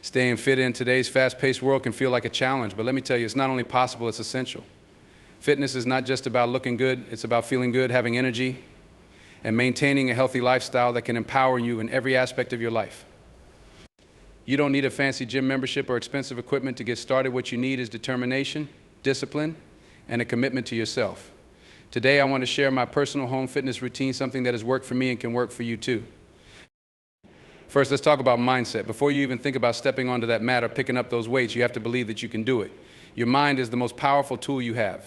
Staying fit in today's fast-paced world can feel like a challenge, but let me tell you, it's not only possible, it's essential. Fitness is not just about looking good, it's about feeling good, having energy, and maintaining a healthy lifestyle that can empower you in every aspect of your life. You don't need a fancy gym membership or expensive equipment to get started. What you need is determination, discipline, and a commitment to yourself. Today, I want to share my personal home fitness routine, something that has worked for me and can work for you too. First, let's talk about mindset. Before you even think about stepping onto that mat or picking up those weights, you have to believe that you can do it. Your mind is the most powerful tool you have.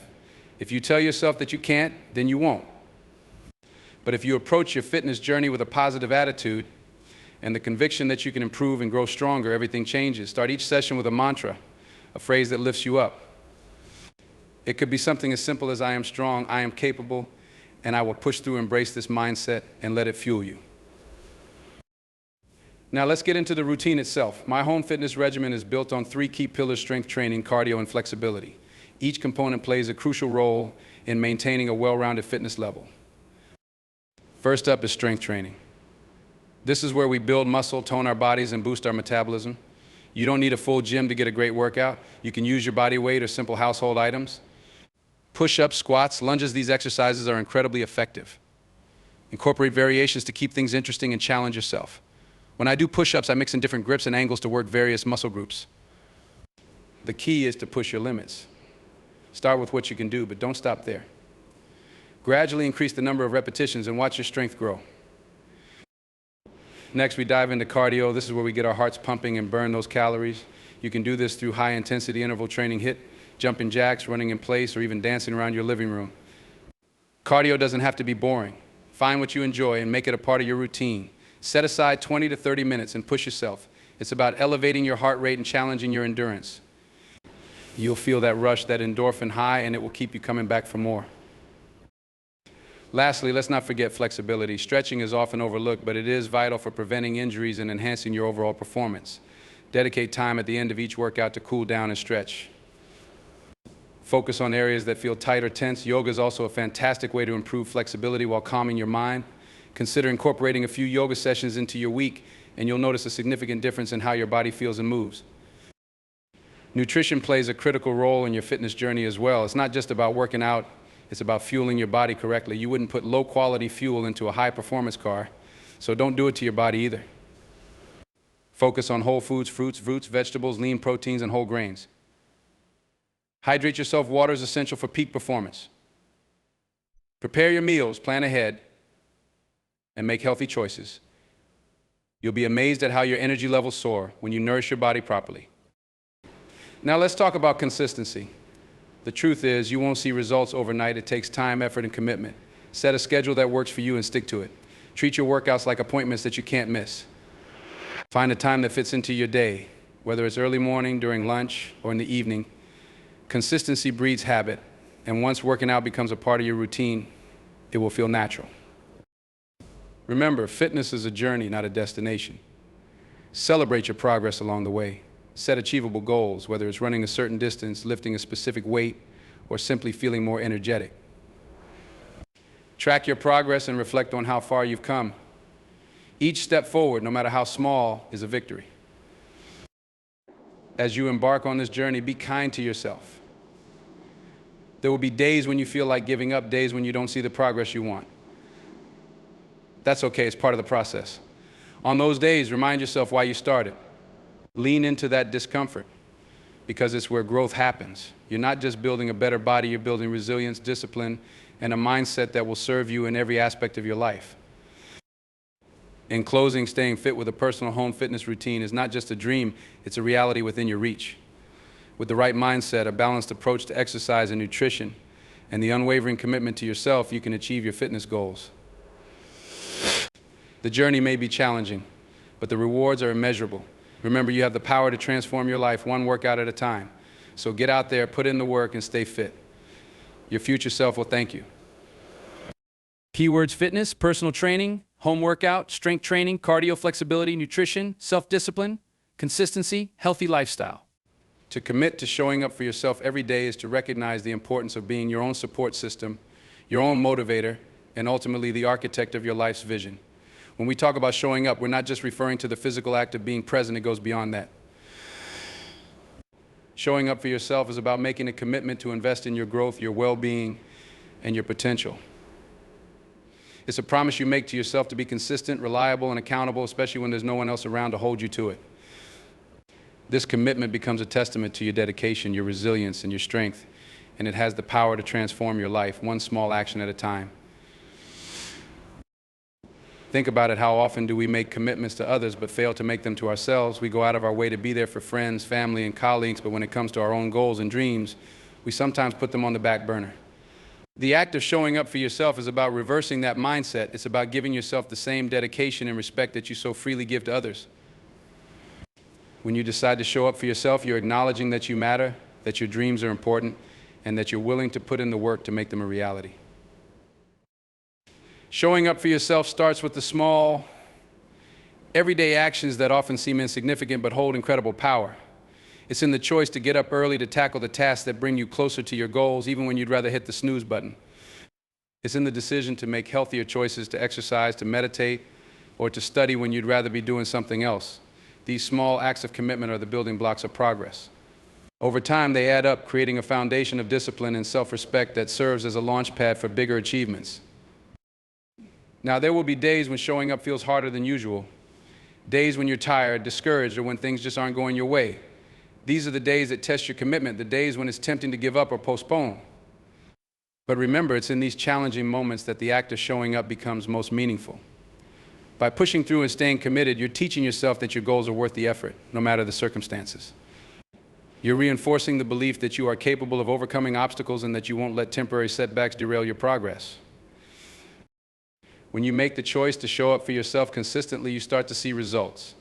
If you tell yourself that you can't, then you won't. But if you approach your fitness journey with a positive attitude and the conviction that you can improve and grow stronger, everything changes. Start each session with a mantra, a phrase that lifts you up. It could be something as simple as I am strong, I am capable, and I will push through, embrace this mindset, and let it fuel you. Now let's get into the routine itself. My home fitness regimen is built on 3 key pillars: strength training, cardio, and flexibility. Each component plays a crucial role in maintaining a well-rounded fitness level. First up is strength training. This is where we build muscle, tone our bodies, and boost our metabolism. You don't need a full gym to get a great workout. You can use your body weight or simple household items. Push-ups, squats, lunges, these exercises are incredibly effective. Incorporate variations to keep things interesting and challenge yourself. When I do push-ups, I mix in different grips and angles to work various muscle groups. The key is to push your limits. Start with what you can do, but don't stop there. Gradually increase the number of repetitions and watch your strength grow. Next, we dive into cardio. This is where we get our hearts pumping and burn those calories. You can do this through high-intensity interval training, HIIT, jumping jacks, running in place, or even dancing around your living room. Cardio doesn't have to be boring. Find what you enjoy and make it a part of your routine. Set aside 20 to 30 minutes and push yourself. It's about elevating your heart rate and challenging your endurance. You'll feel that rush, that endorphin high, and it will keep you coming back for more. Lastly, let's not forget flexibility. Stretching is often overlooked, but it is vital for preventing injuries and enhancing your overall performance. Dedicate time at the end of each workout to cool down and stretch. Focus on areas that feel tight or tense. Yoga is also a fantastic way to improve flexibility while calming your mind. Consider incorporating a few yoga sessions into your week, and you'll notice a significant difference in how your body feels and moves. Nutrition plays a critical role in your fitness journey as well. It's not just about working out. It's about fueling your body correctly. You wouldn't put low-quality fuel into a high-performance car, so don't do it to your body either. Focus on whole foods, fruits, vegetables, lean proteins, and whole grains. Hydrate yourself. Water is essential for peak performance. Prepare your meals, plan ahead, and make healthy choices. You'll be amazed at how your energy levels soar when you nourish your body properly. Now let's talk about consistency. The truth is, you won't see results overnight. It takes time, effort, and commitment. Set a schedule that works for you and stick to it. Treat your workouts like appointments that you can't miss. Find a time that fits into your day, whether it's early morning, during lunch, or in the evening. Consistency breeds habit, and once working out becomes a part of your routine, it will feel natural. Remember, fitness is a journey, not a destination. Celebrate your progress along the way. Set achievable goals, whether it's running a certain distance, lifting a specific weight, or simply feeling more energetic. Track your progress and reflect on how far you've come. Each step forward, no matter how small, is a victory. As you embark on this journey, be kind to yourself. There will be days when you feel like giving up, days when you don't see the progress you want. That's okay, it's part of the process. On those days, remind yourself why you started. Lean into that discomfort, because it's where growth happens. You're not just building a better body, you're building resilience, discipline, and a mindset that will serve you in every aspect of your life. In closing, staying fit with a personal home fitness routine is not just a dream, it's a reality within your reach. With the right mindset, a balanced approach to exercise and nutrition, and the unwavering commitment to yourself, you can achieve your fitness goals. The journey may be challenging, but the rewards are immeasurable. Remember, you have the power to transform your life one workout at a time. So get out there, put in the work, and stay fit. Your future self will thank you. Keywords: fitness, personal training, home workout, strength training, cardio, flexibility, nutrition, self-discipline, consistency, healthy lifestyle. To commit to showing up for yourself every day is to recognize the importance of being your own support system, your own motivator, and ultimately the architect of your life's vision. When we talk about showing up, we're not just referring to the physical act of being present. It goes beyond that. Showing up for yourself is about making a commitment to invest in your growth, your well-being, and your potential. It's a promise you make to yourself to be consistent, reliable, and accountable, especially when there's no one else around to hold you to it. This commitment becomes a testament to your dedication, your resilience, and your strength, and it has the power to transform your life, one small action at a time. Think about it, how often do we make commitments to others but fail to make them to ourselves? We go out of our way to be there for friends, family, and colleagues, but when it comes to our own goals and dreams, we sometimes put them on the back burner. The act of showing up for yourself is about reversing that mindset. It's about giving yourself the same dedication and respect that you so freely give to others. When you decide to show up for yourself, you're acknowledging that you matter, that your dreams are important, and that you're willing to put in the work to make them a reality. Showing up for yourself starts with the small, everyday actions that often seem insignificant but hold incredible power. It's in the choice to get up early to tackle the tasks that bring you closer to your goals, even when you'd rather hit the snooze button. It's in the decision to make healthier choices, to exercise, to meditate, or to study when you'd rather be doing something else. These small acts of commitment are the building blocks of progress. Over time, they add up, creating a foundation of discipline and self-respect that serves as a launch pad for bigger achievements. Now, there will be days when showing up feels harder than usual, days when you're tired, discouraged, or when things just aren't going your way. These are the days that test your commitment, the days when it's tempting to give up or postpone. But remember, it's in these challenging moments that the act of showing up becomes most meaningful. By pushing through and staying committed, you're teaching yourself that your goals are worth the effort, no matter the circumstances. You're reinforcing the belief that you are capable of overcoming obstacles and that you won't let temporary setbacks derail your progress. When you make the choice to show up for yourself consistently, you start to see results.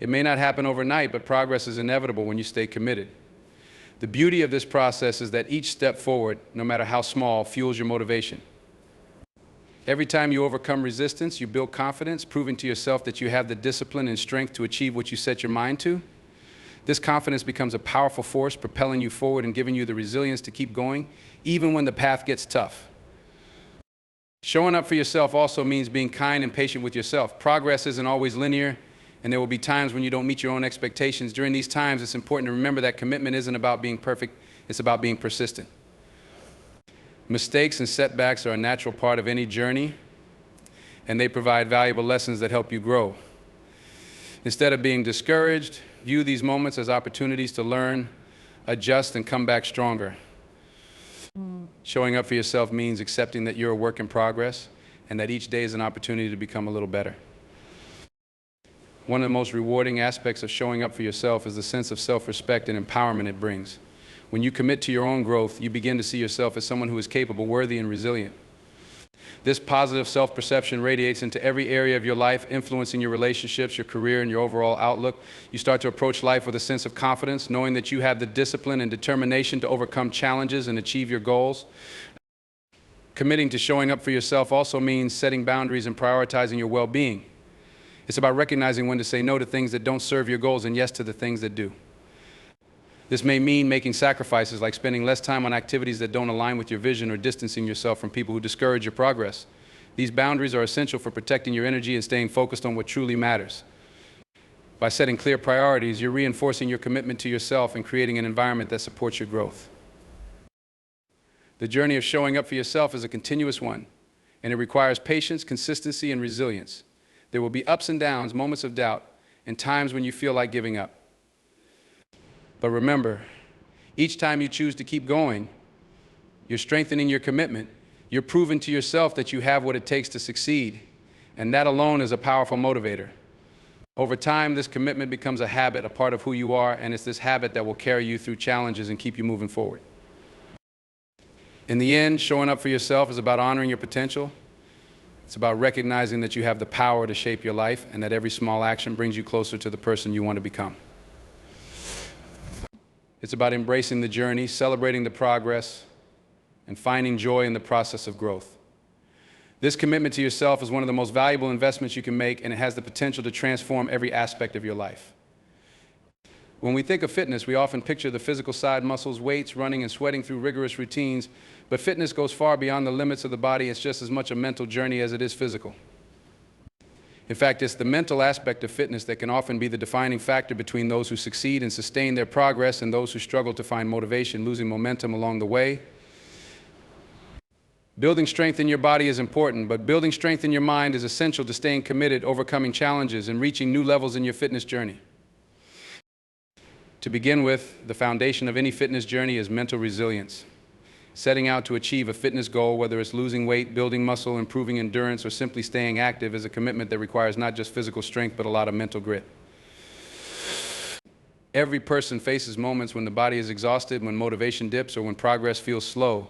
It may not happen overnight, but progress is inevitable when you stay committed. The beauty of this process is that each step forward, no matter how small, fuels your motivation. Every time you overcome resistance, you build confidence, proving to yourself that you have the discipline and strength to achieve what you set your mind to. This confidence becomes a powerful force, propelling you forward and giving you the resilience to keep going, even when the path gets tough. Showing up for yourself also means being kind and patient with yourself. Progress isn't always linear, and there will be times when you don't meet your own expectations. During these times, it's important to remember that commitment isn't about being perfect, it's about being persistent. Mistakes and setbacks are a natural part of any journey, and they provide valuable lessons that help you grow. Instead of being discouraged, view these moments as opportunities to learn, adjust, and come back stronger. Showing up for yourself means accepting that you're a work in progress and that each day is an opportunity to become a little better. One of the most rewarding aspects of showing up for yourself is the sense of self-respect and empowerment it brings. When you commit to your own growth, you begin to see yourself as someone who is capable, worthy, and resilient. This positive self-perception radiates into every area of your life, influencing your relationships, your career, and your overall outlook. You start to approach life with a sense of confidence, knowing that you have the discipline and determination to overcome challenges and achieve your goals. Committing to showing up for yourself also means setting boundaries and prioritizing your well-being. It's about recognizing when to say no to things that don't serve your goals and yes to the things that do. This may mean making sacrifices like spending less time on activities that don't align with your vision or distancing yourself from people who discourage your progress. These boundaries are essential for protecting your energy and staying focused on what truly matters. By setting clear priorities, you're reinforcing your commitment to yourself and creating an environment that supports your growth. The journey of showing up for yourself is a continuous one, and it requires patience, consistency, and resilience. There will be ups and downs, moments of doubt, and times when you feel like giving up. But remember, each time you choose to keep going, you're strengthening your commitment. You're proving to yourself that you have what it takes to succeed, and that alone is a powerful motivator. Over time, this commitment becomes a habit, a part of who you are, and it's this habit that will carry you through challenges and keep you moving forward. In the end, showing up for yourself is about honoring your potential. It's about recognizing that you have the power to shape your life and that every small action brings you closer to the person you want to become. It's about embracing the journey, celebrating the progress, and finding joy in the process of growth. This commitment to yourself is one of the most valuable investments you can make, and it has the potential to transform every aspect of your life. When we think of fitness, we often picture the physical side, muscles, weights, running, and sweating through rigorous routines, but fitness goes far beyond the limits of the body. It's just as much a mental journey as it is physical. In fact, it's the mental aspect of fitness that can often be the defining factor between those who succeed and sustain their progress and those who struggle to find motivation, losing momentum along the way. Building strength in your body is important, but building strength in your mind is essential to staying committed, overcoming challenges, and reaching new levels in your fitness journey. To begin with, the foundation of any fitness journey is mental resilience. Setting out to achieve a fitness goal, whether it's losing weight, building muscle, improving endurance, or simply staying active, is a commitment that requires not just physical strength, but a lot of mental grit. Every person faces moments when the body is exhausted, when motivation dips, or when progress feels slow.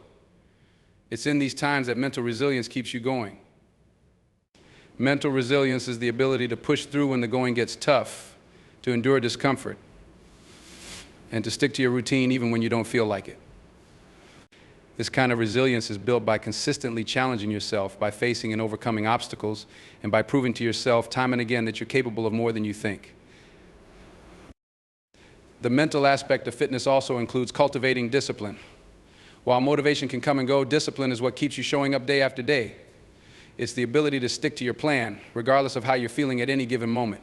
It's in these times that mental resilience keeps you going. Mental resilience is the ability to push through when the going gets tough, to endure discomfort, and to stick to your routine even when you don't feel like it. This kind of resilience is built by consistently challenging yourself, by facing and overcoming obstacles, and by proving to yourself time and again that you're capable of more than you think. The mental aspect of fitness also includes cultivating discipline. While motivation can come and go, discipline is what keeps you showing up day after day. It's the ability to stick to your plan, regardless of how you're feeling at any given moment.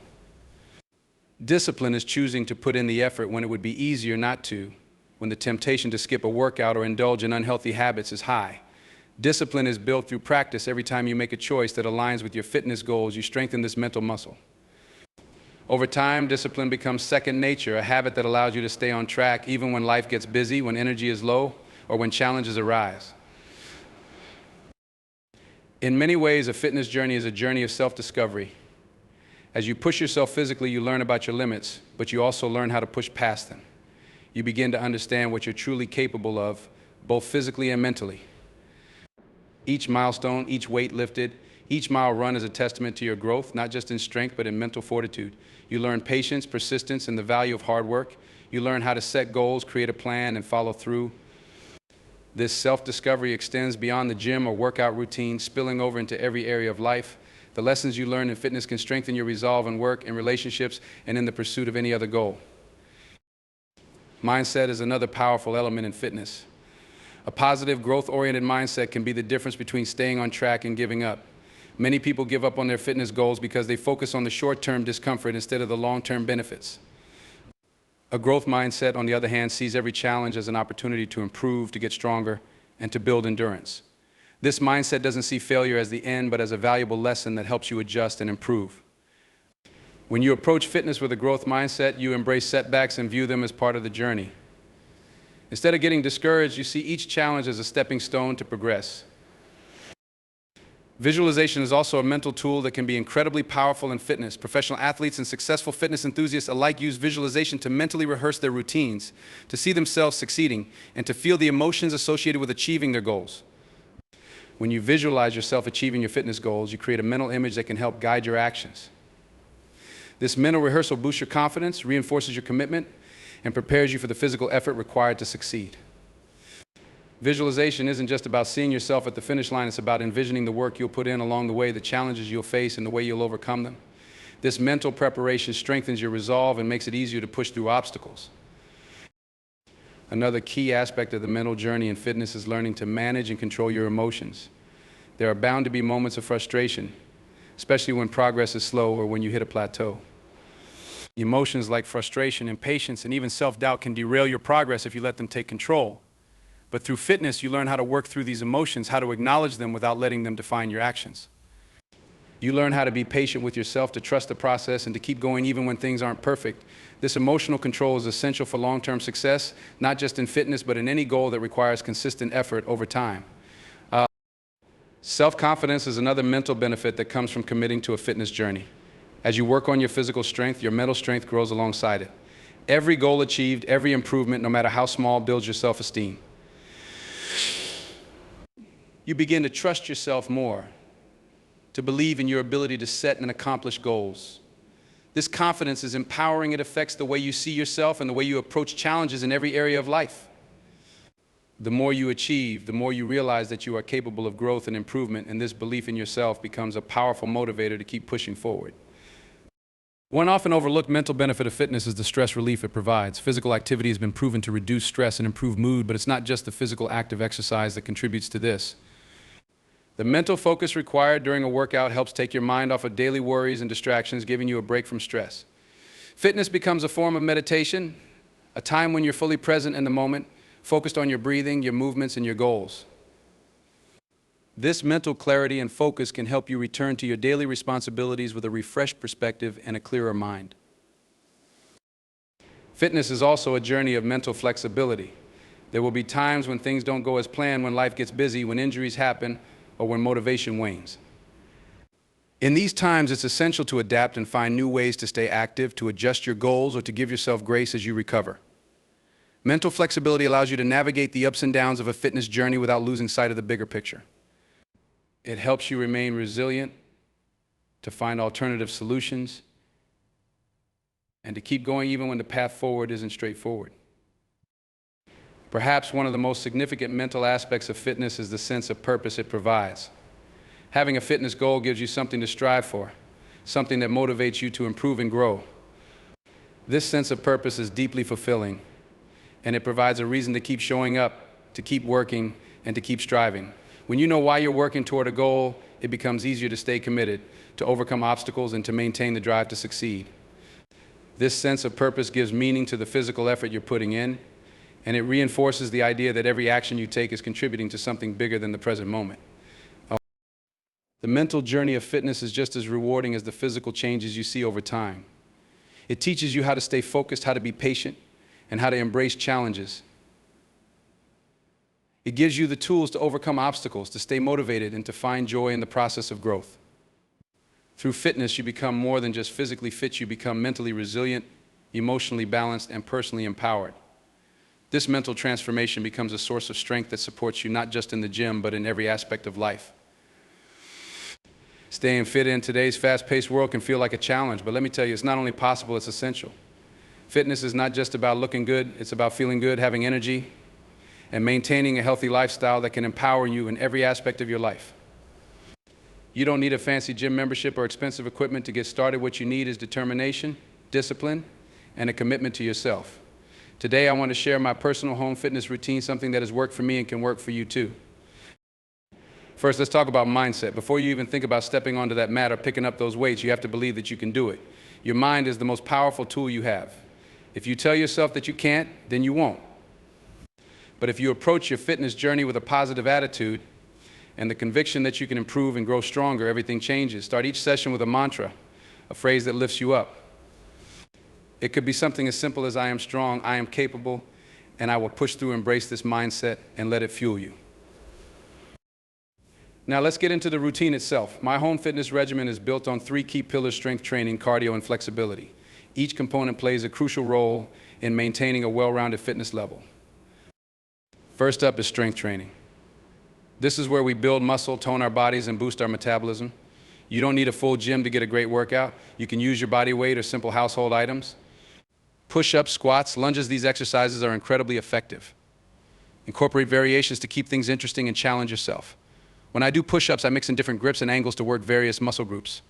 Discipline is choosing to put in the effort when it would be easier not to, when the temptation to skip a workout or indulge in unhealthy habits is high. Discipline is built through practice. Every time you make a choice that aligns with your fitness goals, you strengthen this mental muscle. Over time, discipline becomes second nature, a habit that allows you to stay on track even when life gets busy, when energy is low, or when challenges arise. In many ways, a fitness journey is a journey of self-discovery. As you push yourself physically, you learn about your limits, but you also learn how to push past them. You begin to understand what you're truly capable of, both physically and mentally. Each milestone, each weight lifted, each mile run is a testament to your growth, not just in strength, but in mental fortitude. You learn patience, persistence, and the value of hard work. You learn how to set goals, create a plan, and follow through. This self-discovery extends beyond the gym or workout routine, spilling over into every area of life. The lessons you learn in fitness can strengthen your resolve in work, in relationships, and in the pursuit of any other goal. Mindset is another powerful element in fitness. A positive, growth-oriented mindset can be the difference between staying on track and giving up. Many people give up on their fitness goals because they focus on the short-term discomfort instead of the long-term benefits. A growth mindset, on the other hand, sees every challenge as an opportunity to improve, to get stronger, and to build endurance. This mindset doesn't see failure as the end, but as a valuable lesson that helps you adjust and improve. When you approach fitness with a growth mindset, you embrace setbacks and view them as part of the journey. Instead of getting discouraged, you see each challenge as a stepping stone to progress. Visualization is also a mental tool that can be incredibly powerful in fitness. Professional athletes and successful fitness enthusiasts alike use visualization to mentally rehearse their routines, to see themselves succeeding, and to feel the emotions associated with achieving their goals. When you visualize yourself achieving your fitness goals, you create a mental image that can help guide your actions. This mental rehearsal boosts your confidence, reinforces your commitment, and prepares you for the physical effort required to succeed. Visualization isn't just about seeing yourself at the finish line, it's about envisioning the work you'll put in along the way, the challenges you'll face, and the way you'll overcome them. This mental preparation strengthens your resolve and makes it easier to push through obstacles. Another key aspect of the mental journey in fitness is learning to manage and control your emotions. There are bound to be moments of frustration, especially when progress is slow or when you hit a plateau. Emotions like frustration, impatience, and even self-doubt can derail your progress if you let them take control. But through fitness, you learn how to work through these emotions, how to acknowledge them without letting them define your actions. You learn how to be patient with yourself, to trust the process, and to keep going even when things aren't perfect. This emotional control is essential for long-term success, not just in fitness, but in any goal that requires consistent effort over time. Self-confidence is another mental benefit that comes from committing to a fitness journey. As you work on your physical strength, your mental strength grows alongside it. Every goal achieved, every improvement, no matter how small, builds your self-esteem. You begin to trust yourself more, to believe in your ability to set and accomplish goals. This confidence is empowering. It affects the way you see yourself and the way you approach challenges in every area of life. The more you achieve, the more you realize that you are capable of growth and improvement, and this belief in yourself becomes a powerful motivator to keep pushing forward. One often overlooked mental benefit of fitness is the stress relief it provides. Physical activity has been proven to reduce stress and improve mood, but it's not just the physical act of exercise that contributes to this. The mental focus required during a workout helps take your mind off of daily worries and distractions, giving you a break from stress. Fitness becomes a form of meditation, a time when you're fully present in the moment, focused on your breathing, your movements, and your goals. This mental clarity and focus can help you return to your daily responsibilities with a refreshed perspective and a clearer mind. Fitness is also a journey of mental flexibility. There will be times when things don't go as planned, when life gets busy, when injuries happen, or when motivation wanes. In these times, it's essential to adapt and find new ways to stay active, to adjust your goals, or to give yourself grace as you recover. Mental flexibility allows you to navigate the ups and downs of a fitness journey without losing sight of the bigger picture. It helps you remain resilient, to find alternative solutions, and to keep going even when the path forward isn't straightforward. Perhaps one of the most significant mental aspects of fitness is the sense of purpose it provides. Having a fitness goal gives you something to strive for, something that motivates you to improve and grow. This sense of purpose is deeply fulfilling, and it provides a reason to keep showing up, to keep working, and to keep striving. When you know why you're working toward a goal, it becomes easier to stay committed, to overcome obstacles, and to maintain the drive to succeed. This sense of purpose gives meaning to the physical effort you're putting in, and it reinforces the idea that every action you take is contributing to something bigger than the present moment. The mental journey of fitness is just as rewarding as the physical changes you see over time. It teaches you how to stay focused, how to be patient, and how to embrace challenges. It gives you the tools to overcome obstacles, to stay motivated, and to find joy in the process of growth. Through fitness, you become more than just physically fit, you become mentally resilient, emotionally balanced, and personally empowered. This mental transformation becomes a source of strength that supports you not just in the gym, but in every aspect of life. Staying fit in today's fast-paced world can feel like a challenge, but let me tell you, it's not only possible, it's essential. Fitness is not just about looking good, it's about feeling good, having energy, and maintaining a healthy lifestyle that can empower you in every aspect of your life. You don't need a fancy gym membership or expensive equipment to get started. What you need is determination, discipline, and a commitment to yourself. Today, I want to share my personal home fitness routine, something that has worked for me and can work for you too. First, let's talk about mindset. Before you even think about stepping onto that mat or picking up those weights, you have to believe that you can do it. Your mind is the most powerful tool you have. If you tell yourself that you can't, then you won't. But if you approach your fitness journey with a positive attitude and the conviction that you can improve and grow stronger, everything changes. Start each session with a mantra, a phrase that lifts you up. It could be something as simple as I am strong, I am capable, and I will push through, embrace this mindset, and let it fuel you. Now let's get into the routine itself. My home fitness regimen is built on 3 key pillars: strength training, cardio, and flexibility. Each component plays a crucial role in maintaining a well-rounded fitness level. First up is strength training. This is where we build muscle, tone our bodies, and boost our metabolism. You don't need a full gym to get a great workout. You can use your body weight or simple household items. Push-ups, squats, lunges, these exercises are incredibly effective. Incorporate variations to keep things interesting and challenge yourself. When I do push-ups, I mix in different grips and angles to work various muscle groups.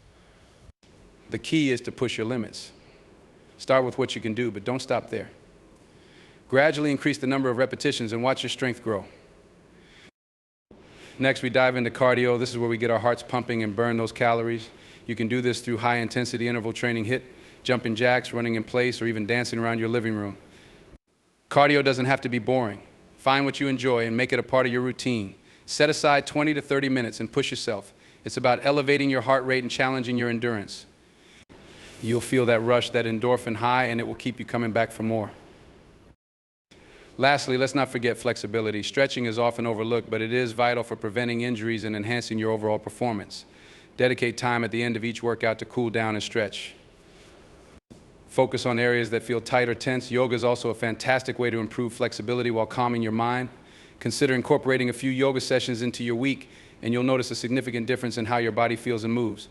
The key is to push your limits. Start with what you can do, but don't stop there. Gradually increase the number of repetitions and watch your strength grow. Next, we dive into cardio. This is where we get our hearts pumping and burn those calories. You can do this through high-intensity interval training, HIIT, jumping jacks, running in place, or even dancing around your living room. Cardio doesn't have to be boring. Find what you enjoy and make it a part of your routine. Set aside 20 to 30 minutes and push yourself. It's about elevating your heart rate and challenging your endurance. You'll feel that rush, that endorphin high, and it will keep you coming back for more. Lastly, let's not forget flexibility. Stretching is often overlooked, but it is vital for preventing injuries and enhancing your overall performance. Dedicate time at the end of each workout to cool down and stretch. Focus on areas that feel tight or tense. Yoga is also a fantastic way to improve flexibility while calming your mind. Consider incorporating a few yoga sessions into your week, and you'll notice a significant difference in how your body feels and moves.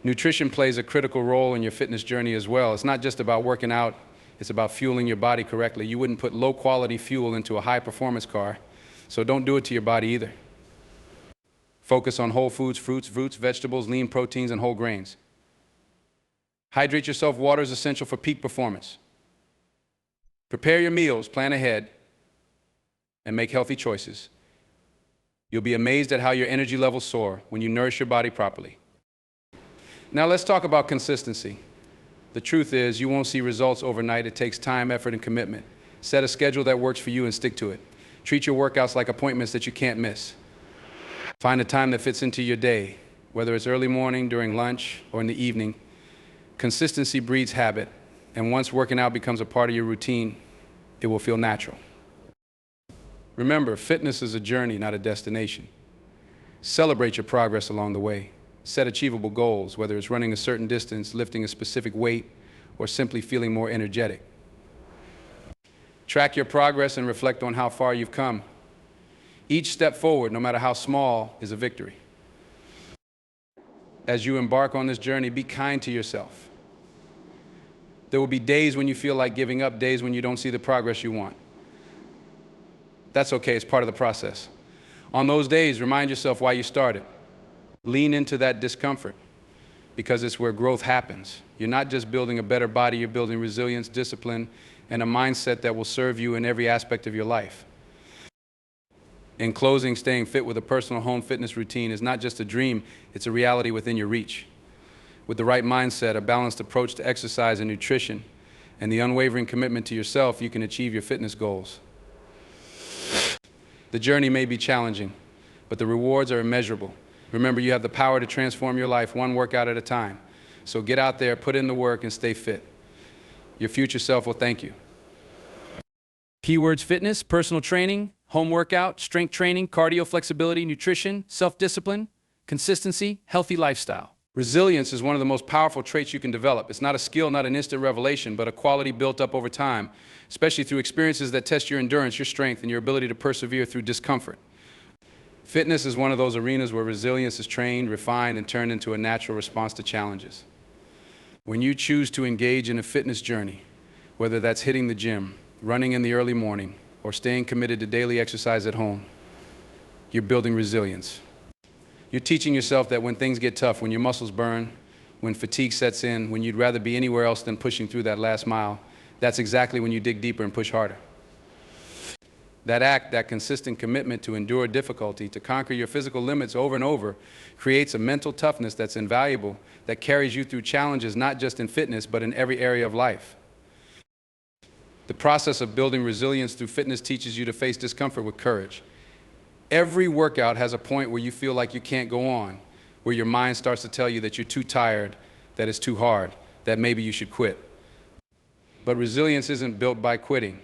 Nutrition plays a critical role in your fitness journey as well. It's not just about working out, it's about fueling your body correctly. You wouldn't put low-quality fuel into a high-performance car, so don't do it to your body either. Focus on whole foods, fruits, vegetables, lean proteins, and whole grains. Hydrate yourself. Water is essential for peak performance. Prepare your meals, plan ahead, and make healthy choices. You'll be amazed at how your energy levels soar when you nourish your body properly. Now let's talk about consistency. The truth is, you won't see results overnight. It takes time, effort, and commitment. Set a schedule that works for you and stick to it. Treat your workouts like appointments that you can't miss. Find a time that fits into your day, whether it's early morning, during lunch, or in the evening. Consistency breeds habit, and once working out becomes a part of your routine, it will feel natural. Remember, fitness is a journey, not a destination. Celebrate your progress along the way. Set achievable goals, whether it's running a certain distance, lifting a specific weight, or simply feeling more energetic. Track your progress and reflect on how far you've come. Each step forward, no matter how small, is a victory. As you embark on this journey, be kind to yourself. There will be days when you feel like giving up, days when you don't see the progress you want. That's okay, it's part of the process. On those days, remind yourself why you started. Lean into that discomfort, because it's where growth happens. You're not just building a better body, you're building resilience, discipline, and a mindset that will serve you in every aspect of your life. In closing, staying fit with a personal home fitness routine is not just a dream, it's a reality within your reach. With the right mindset, a balanced approach to exercise and nutrition, and the unwavering commitment to yourself, you can achieve your fitness goals. The journey may be challenging, but the rewards are immeasurable. Remember, you have the power to transform your life one workout at a time. So get out there, put in the work, and stay fit. Your future self will thank you. Keywords: fitness, personal training, home workout, strength training, cardio, flexibility, nutrition, self-discipline, consistency, healthy lifestyle. Resilience is one of the most powerful traits you can develop. It's not a skill, not an instant revelation, but a quality built up over time, especially through experiences that test your endurance, your strength, and your ability to persevere through discomfort. Fitness is one of those arenas where resilience is trained, refined, and turned into a natural response to challenges. When you choose to engage in a fitness journey, whether that's hitting the gym, running in the early morning, or staying committed to daily exercise at home, you're building resilience. You're teaching yourself that when things get tough, when your muscles burn, when fatigue sets in, when you'd rather be anywhere else than pushing through that last mile, that's exactly when you dig deeper and push harder. That act, that consistent commitment to endure difficulty, to conquer your physical limits over and over, creates a mental toughness that's invaluable, that carries you through challenges not just in fitness, but in every area of life. The process of building resilience through fitness teaches you to face discomfort with courage. Every workout has a point where you feel like you can't go on, where your mind starts to tell you that you're too tired, that it's too hard, that maybe you should quit. But resilience isn't built by quitting.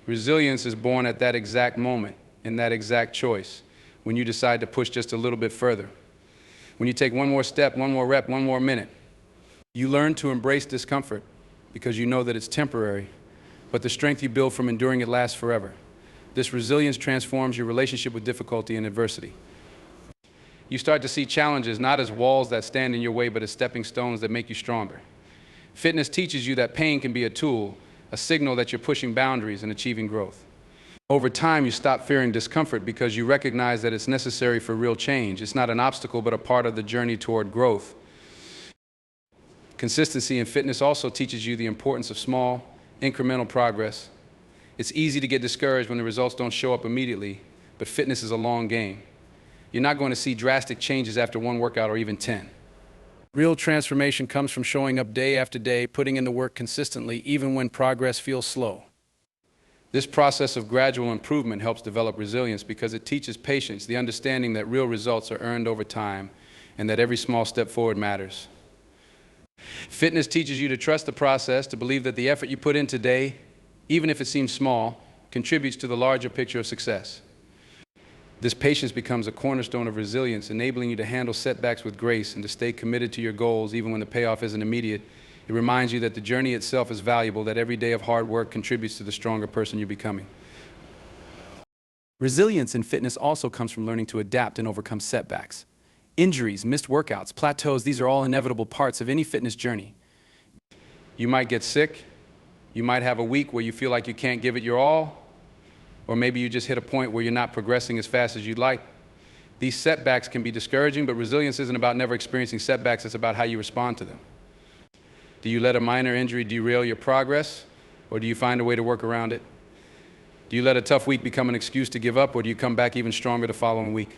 Resilience is born at that exact moment, in that exact choice, when you decide to push just a little bit further. When you take one more step, one more rep, one more minute. You learn to embrace discomfort because you know that it's temporary, but the strength you build from enduring it lasts forever. This resilience transforms your relationship with difficulty and adversity. You start to see challenges not as walls that stand in your way, but as stepping stones that make you stronger. Fitness teaches you that pain can be a tool, a signal that you're pushing boundaries and achieving growth. Over time, you stop fearing discomfort because you recognize that it's necessary for real change. It's not an obstacle, but a part of the journey toward growth. Consistency in fitness also teaches you the importance of small, incremental progress. It's easy to get discouraged when the results don't show up immediately, but fitness is a long game. You're not going to see drastic changes after one workout or even 10. Real transformation comes from showing up day after day, putting in the work consistently, even when progress feels slow. This process of gradual improvement helps develop resilience because it teaches patience, the understanding that real results are earned over time and that every small step forward matters. Fitness teaches you to trust the process, to believe that the effort you put in today, even if it seems small, contributes to the larger picture of success. This patience becomes a cornerstone of resilience, enabling you to handle setbacks with grace and to stay committed to your goals even when the payoff isn't immediate. It reminds you that the journey itself is valuable, that every day of hard work contributes to the stronger person you're becoming. Resilience in fitness also comes from learning to adapt and overcome setbacks. Injuries, missed workouts, plateaus, these are all inevitable parts of any fitness journey. You might get sick. You might have a week where you feel like you can't give it your all, or maybe you just hit a point where you're not progressing as fast as you'd like. These setbacks can be discouraging, but resilience isn't about never experiencing setbacks, it's about how you respond to them. Do you let a minor injury derail your progress, or do you find a way to work around it? Do you let a tough week become an excuse to give up, or do you come back even stronger the following week?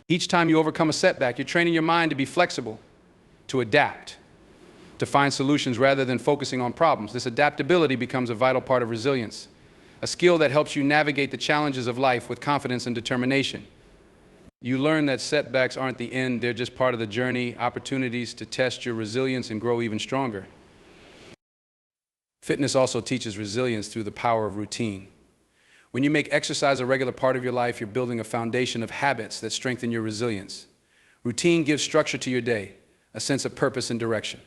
Each time you overcome a setback, you're training your mind to be flexible, to adapt, to find solutions rather than focusing on problems. This adaptability becomes a vital part of resilience, a skill that helps you navigate the challenges of life with confidence and determination. You learn that setbacks aren't the end, they're just part of the journey, opportunities to test your resilience and grow even stronger. Fitness also teaches resilience through the power of routine. When you make exercise a regular part of your life, you're building a foundation of habits that strengthen your resilience. Routine gives structure to your day, a sense of purpose and direction.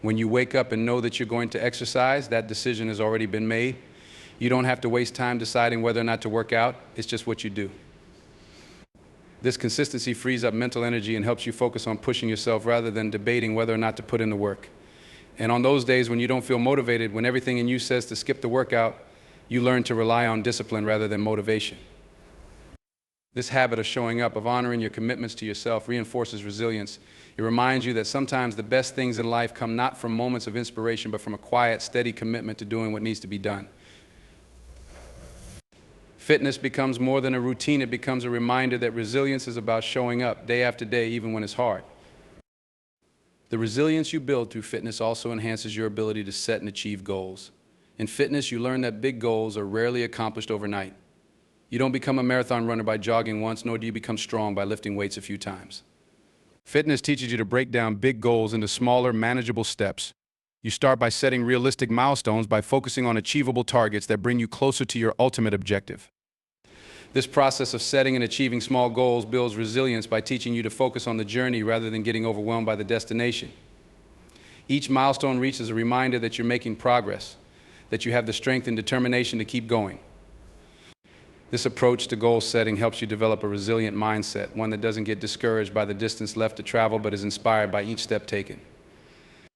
When you wake up and know that you're going to exercise, that decision has already been made. You don't have to waste time deciding whether or not to work out. It's just what you do. This consistency frees up mental energy and helps you focus on pushing yourself rather than debating whether or not to put in the work. And on those days when you don't feel motivated, when everything in you says to skip the workout, you learn to rely on discipline rather than motivation. This habit of showing up, of honoring your commitments to yourself, reinforces resilience. It reminds you that sometimes the best things in life come not from moments of inspiration, but from a quiet, steady commitment to doing what needs to be done. Fitness becomes more than a routine. It becomes a reminder that resilience is about showing up day after day, even when it's hard. The resilience you build through fitness also enhances your ability to set and achieve goals. In fitness, you learn that big goals are rarely accomplished overnight. You don't become a marathon runner by jogging once, nor do you become strong by lifting weights a few times. Fitness teaches you to break down big goals into smaller, manageable steps. You start by setting realistic milestones by focusing on achievable targets that bring you closer to your ultimate objective. This process of setting and achieving small goals builds resilience by teaching you to focus on the journey rather than getting overwhelmed by the destination. Each milestone reached is a reminder that you're making progress, that you have the strength and determination to keep going. This approach to goal setting helps you develop a resilient mindset, one that doesn't get discouraged by the distance left to travel, but is inspired by each step taken.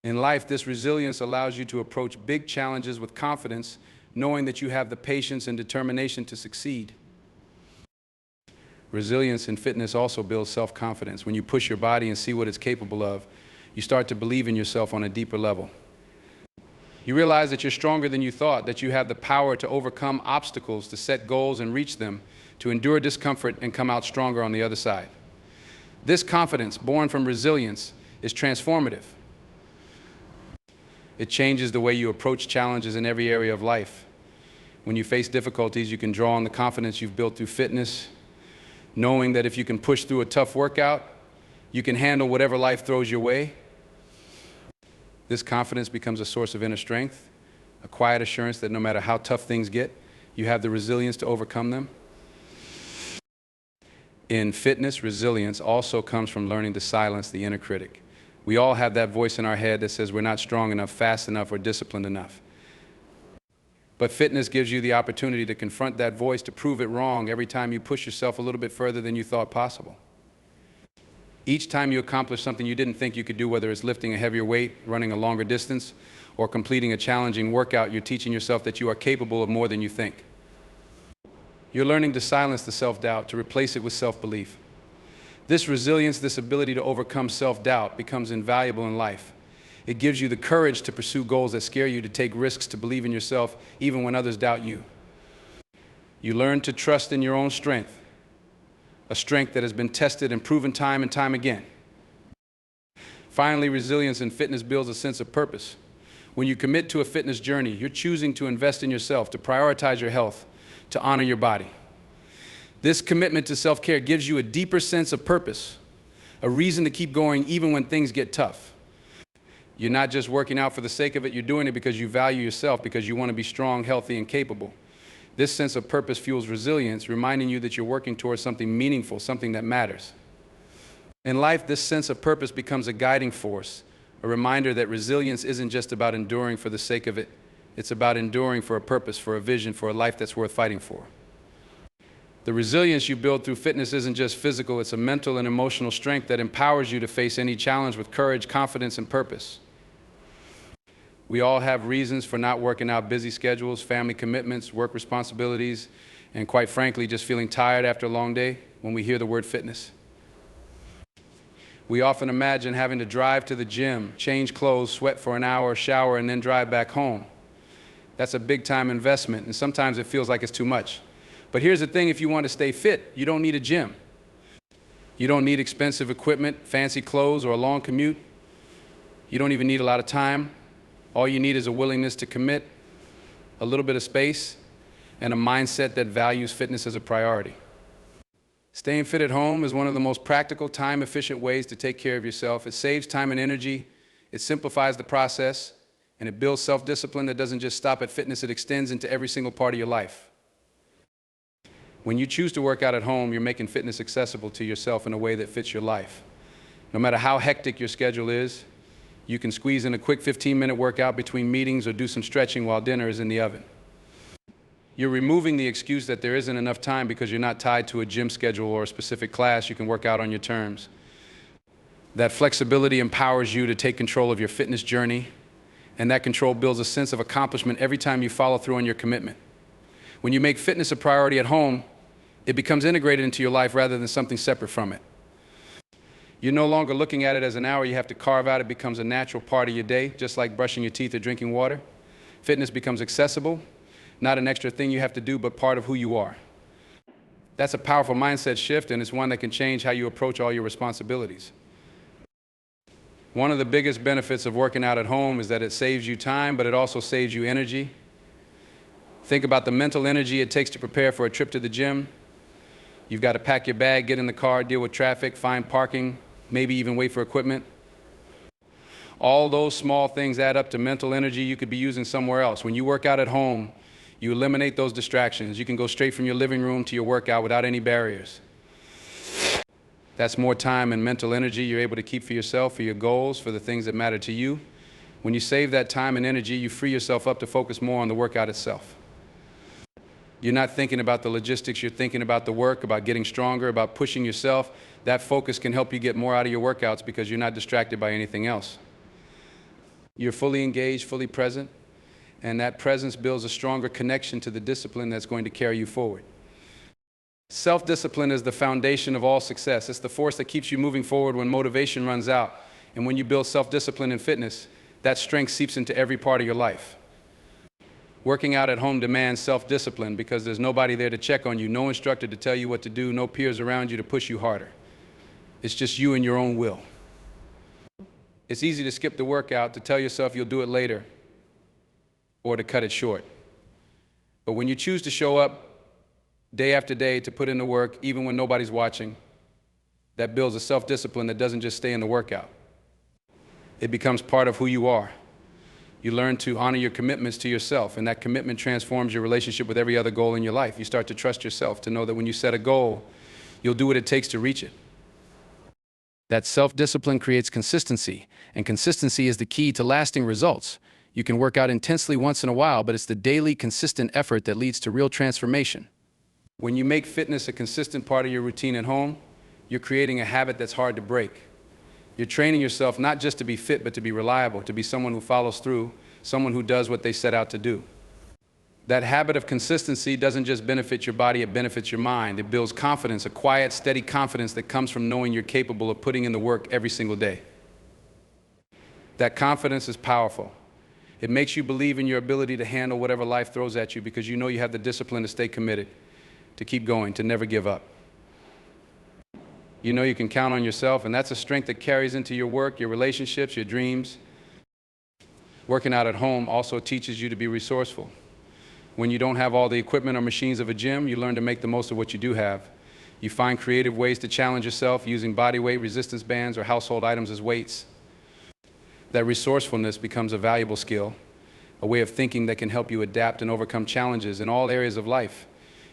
In life, this resilience allows you to approach big challenges with confidence, knowing that you have the patience and determination to succeed. Resilience in fitness also builds self-confidence. When you push your body and see what it's capable of, you start to believe in yourself on a deeper level. You realize that you're stronger than you thought, that you have the power to overcome obstacles, to set goals and reach them, to endure discomfort and come out stronger on the other side. This confidence, born from resilience, is transformative. It changes the way you approach challenges in every area of life. When you face difficulties, you can draw on the confidence you've built through fitness, knowing that if you can push through a tough workout, you can handle whatever life throws your way. This confidence becomes a source of inner strength, a quiet assurance that no matter how tough things get, you have the resilience to overcome them. In fitness, resilience also comes from learning to silence the inner critic. We all have that voice in our head that says we're not strong enough, fast enough, or disciplined enough. But fitness gives you the opportunity to confront that voice, to prove it wrong every time you push yourself a little bit further than you thought possible. Each time you accomplish something you didn't think you could do, whether it's lifting a heavier weight, running a longer distance, or completing a challenging workout, you're teaching yourself that you are capable of more than you think. You're learning to silence the self-doubt, to replace it with self-belief. This resilience, this ability to overcome self-doubt, becomes invaluable in life. It gives you the courage to pursue goals that scare you, to take risks, to believe in yourself, even when others doubt you. You learn to trust in your own strength, a strength that has been tested and proven time and time again. Finally, resilience in fitness builds a sense of purpose. When you commit to a fitness journey, you're choosing to invest in yourself, to prioritize your health, to honor your body. This commitment to self-care gives you a deeper sense of purpose, a reason to keep going even when things get tough. You're not just working out for the sake of it, you're doing it because you value yourself, because you want to be strong, healthy, and capable. This sense of purpose fuels resilience, reminding you that you're working towards something meaningful, something that matters. In life, this sense of purpose becomes a guiding force, a reminder that resilience isn't just about enduring for the sake of it. It's about enduring for a purpose, for a vision, for a life that's worth fighting for. The resilience you build through fitness isn't just physical, it's a mental and emotional strength that empowers you to face any challenge with courage, confidence, and purpose. We all have reasons for not working out: busy schedules, family commitments, work responsibilities, and quite frankly, just feeling tired after a long day when we hear the word fitness. We often imagine having to drive to the gym, change clothes, sweat for an hour, shower, and then drive back home. That's a big time investment, and sometimes it feels like it's too much. But here's the thing, if you want to stay fit, you don't need a gym. You don't need expensive equipment, fancy clothes, or a long commute. You don't even need a lot of time. All you need is a willingness to commit, a little bit of space, and a mindset that values fitness as a priority. Staying fit at home is one of the most practical, time-efficient ways to take care of yourself. It saves time and energy, it simplifies the process, and it builds self-discipline that doesn't just stop at fitness, it extends into every single part of your life. When you choose to work out at home, you're making fitness accessible to yourself in a way that fits your life. No matter how hectic your schedule is, you can squeeze in a quick 15-minute workout between meetings or do some stretching while dinner is in the oven. You're removing the excuse that there isn't enough time because you're not tied to a gym schedule or a specific class. You can work out on your terms. That flexibility empowers you to take control of your fitness journey, and that control builds a sense of accomplishment every time you follow through on your commitment. When you make fitness a priority at home, it becomes integrated into your life rather than something separate from it. You're no longer looking at it as an hour you have to carve out. It becomes a natural part of your day, just like brushing your teeth or drinking water. Fitness becomes accessible, not an extra thing you have to do, but part of who you are. That's a powerful mindset shift, and it's one that can change how you approach all your responsibilities. One of the biggest benefits of working out at home is that it saves you time, but it also saves you energy. Think about the mental energy it takes to prepare for a trip to the gym. You've got to pack your bag, get in the car, deal with traffic, find parking, maybe even wait for equipment. All those small things add up to mental energy you could be using somewhere else. When you work out at home, you eliminate those distractions. You can go straight from your living room to your workout without any barriers. That's more time and mental energy you're able to keep for yourself, for your goals, for the things that matter to you. When you save that time and energy, you free yourself up to focus more on the workout itself. You're not thinking about the logistics, you're thinking about the work, about getting stronger, about pushing yourself. That focus can help you get more out of your workouts because you're not distracted by anything else. You're fully engaged, fully present, and that presence builds a stronger connection to the discipline that's going to carry you forward. Self-discipline is the foundation of all success. It's the force that keeps you moving forward when motivation runs out. And when you build self-discipline in fitness, that strength seeps into every part of your life. Working out at home demands self-discipline because there's nobody there to check on you, no instructor to tell you what to do, no peers around you to push you harder. It's just you and your own will. It's easy to skip the workout, to tell yourself you'll do it later, or to cut it short. But when you choose to show up day after day to put in the work, even when nobody's watching, that builds a self-discipline that doesn't just stay in the workout. It becomes part of who you are. You learn to honor your commitments to yourself, and that commitment transforms your relationship with every other goal in your life. You start to trust yourself, to know that when you set a goal, you'll do what it takes to reach it. That self-discipline creates consistency, and consistency is the key to lasting results. You can work out intensely once in a while, but it's the daily, consistent effort that leads to real transformation. When you make fitness a consistent part of your routine at home, you're creating a habit that's hard to break. You're training yourself not just to be fit, but to be reliable, to be someone who follows through, someone who does what they set out to do. That habit of consistency doesn't just benefit your body, it benefits your mind. It builds confidence, a quiet, steady confidence that comes from knowing you're capable of putting in the work every single day. That confidence is powerful. It makes you believe in your ability to handle whatever life throws at you because you know you have the discipline to stay committed, to keep going, to never give up. You know you can count on yourself, and that's a strength that carries into your work, your relationships, your dreams. Working out at home also teaches you to be resourceful. When you don't have all the equipment or machines of a gym, you learn to make the most of what you do have. You find creative ways to challenge yourself using body weight, resistance bands, or household items as weights. That resourcefulness becomes a valuable skill, a way of thinking that can help you adapt and overcome challenges in all areas of life.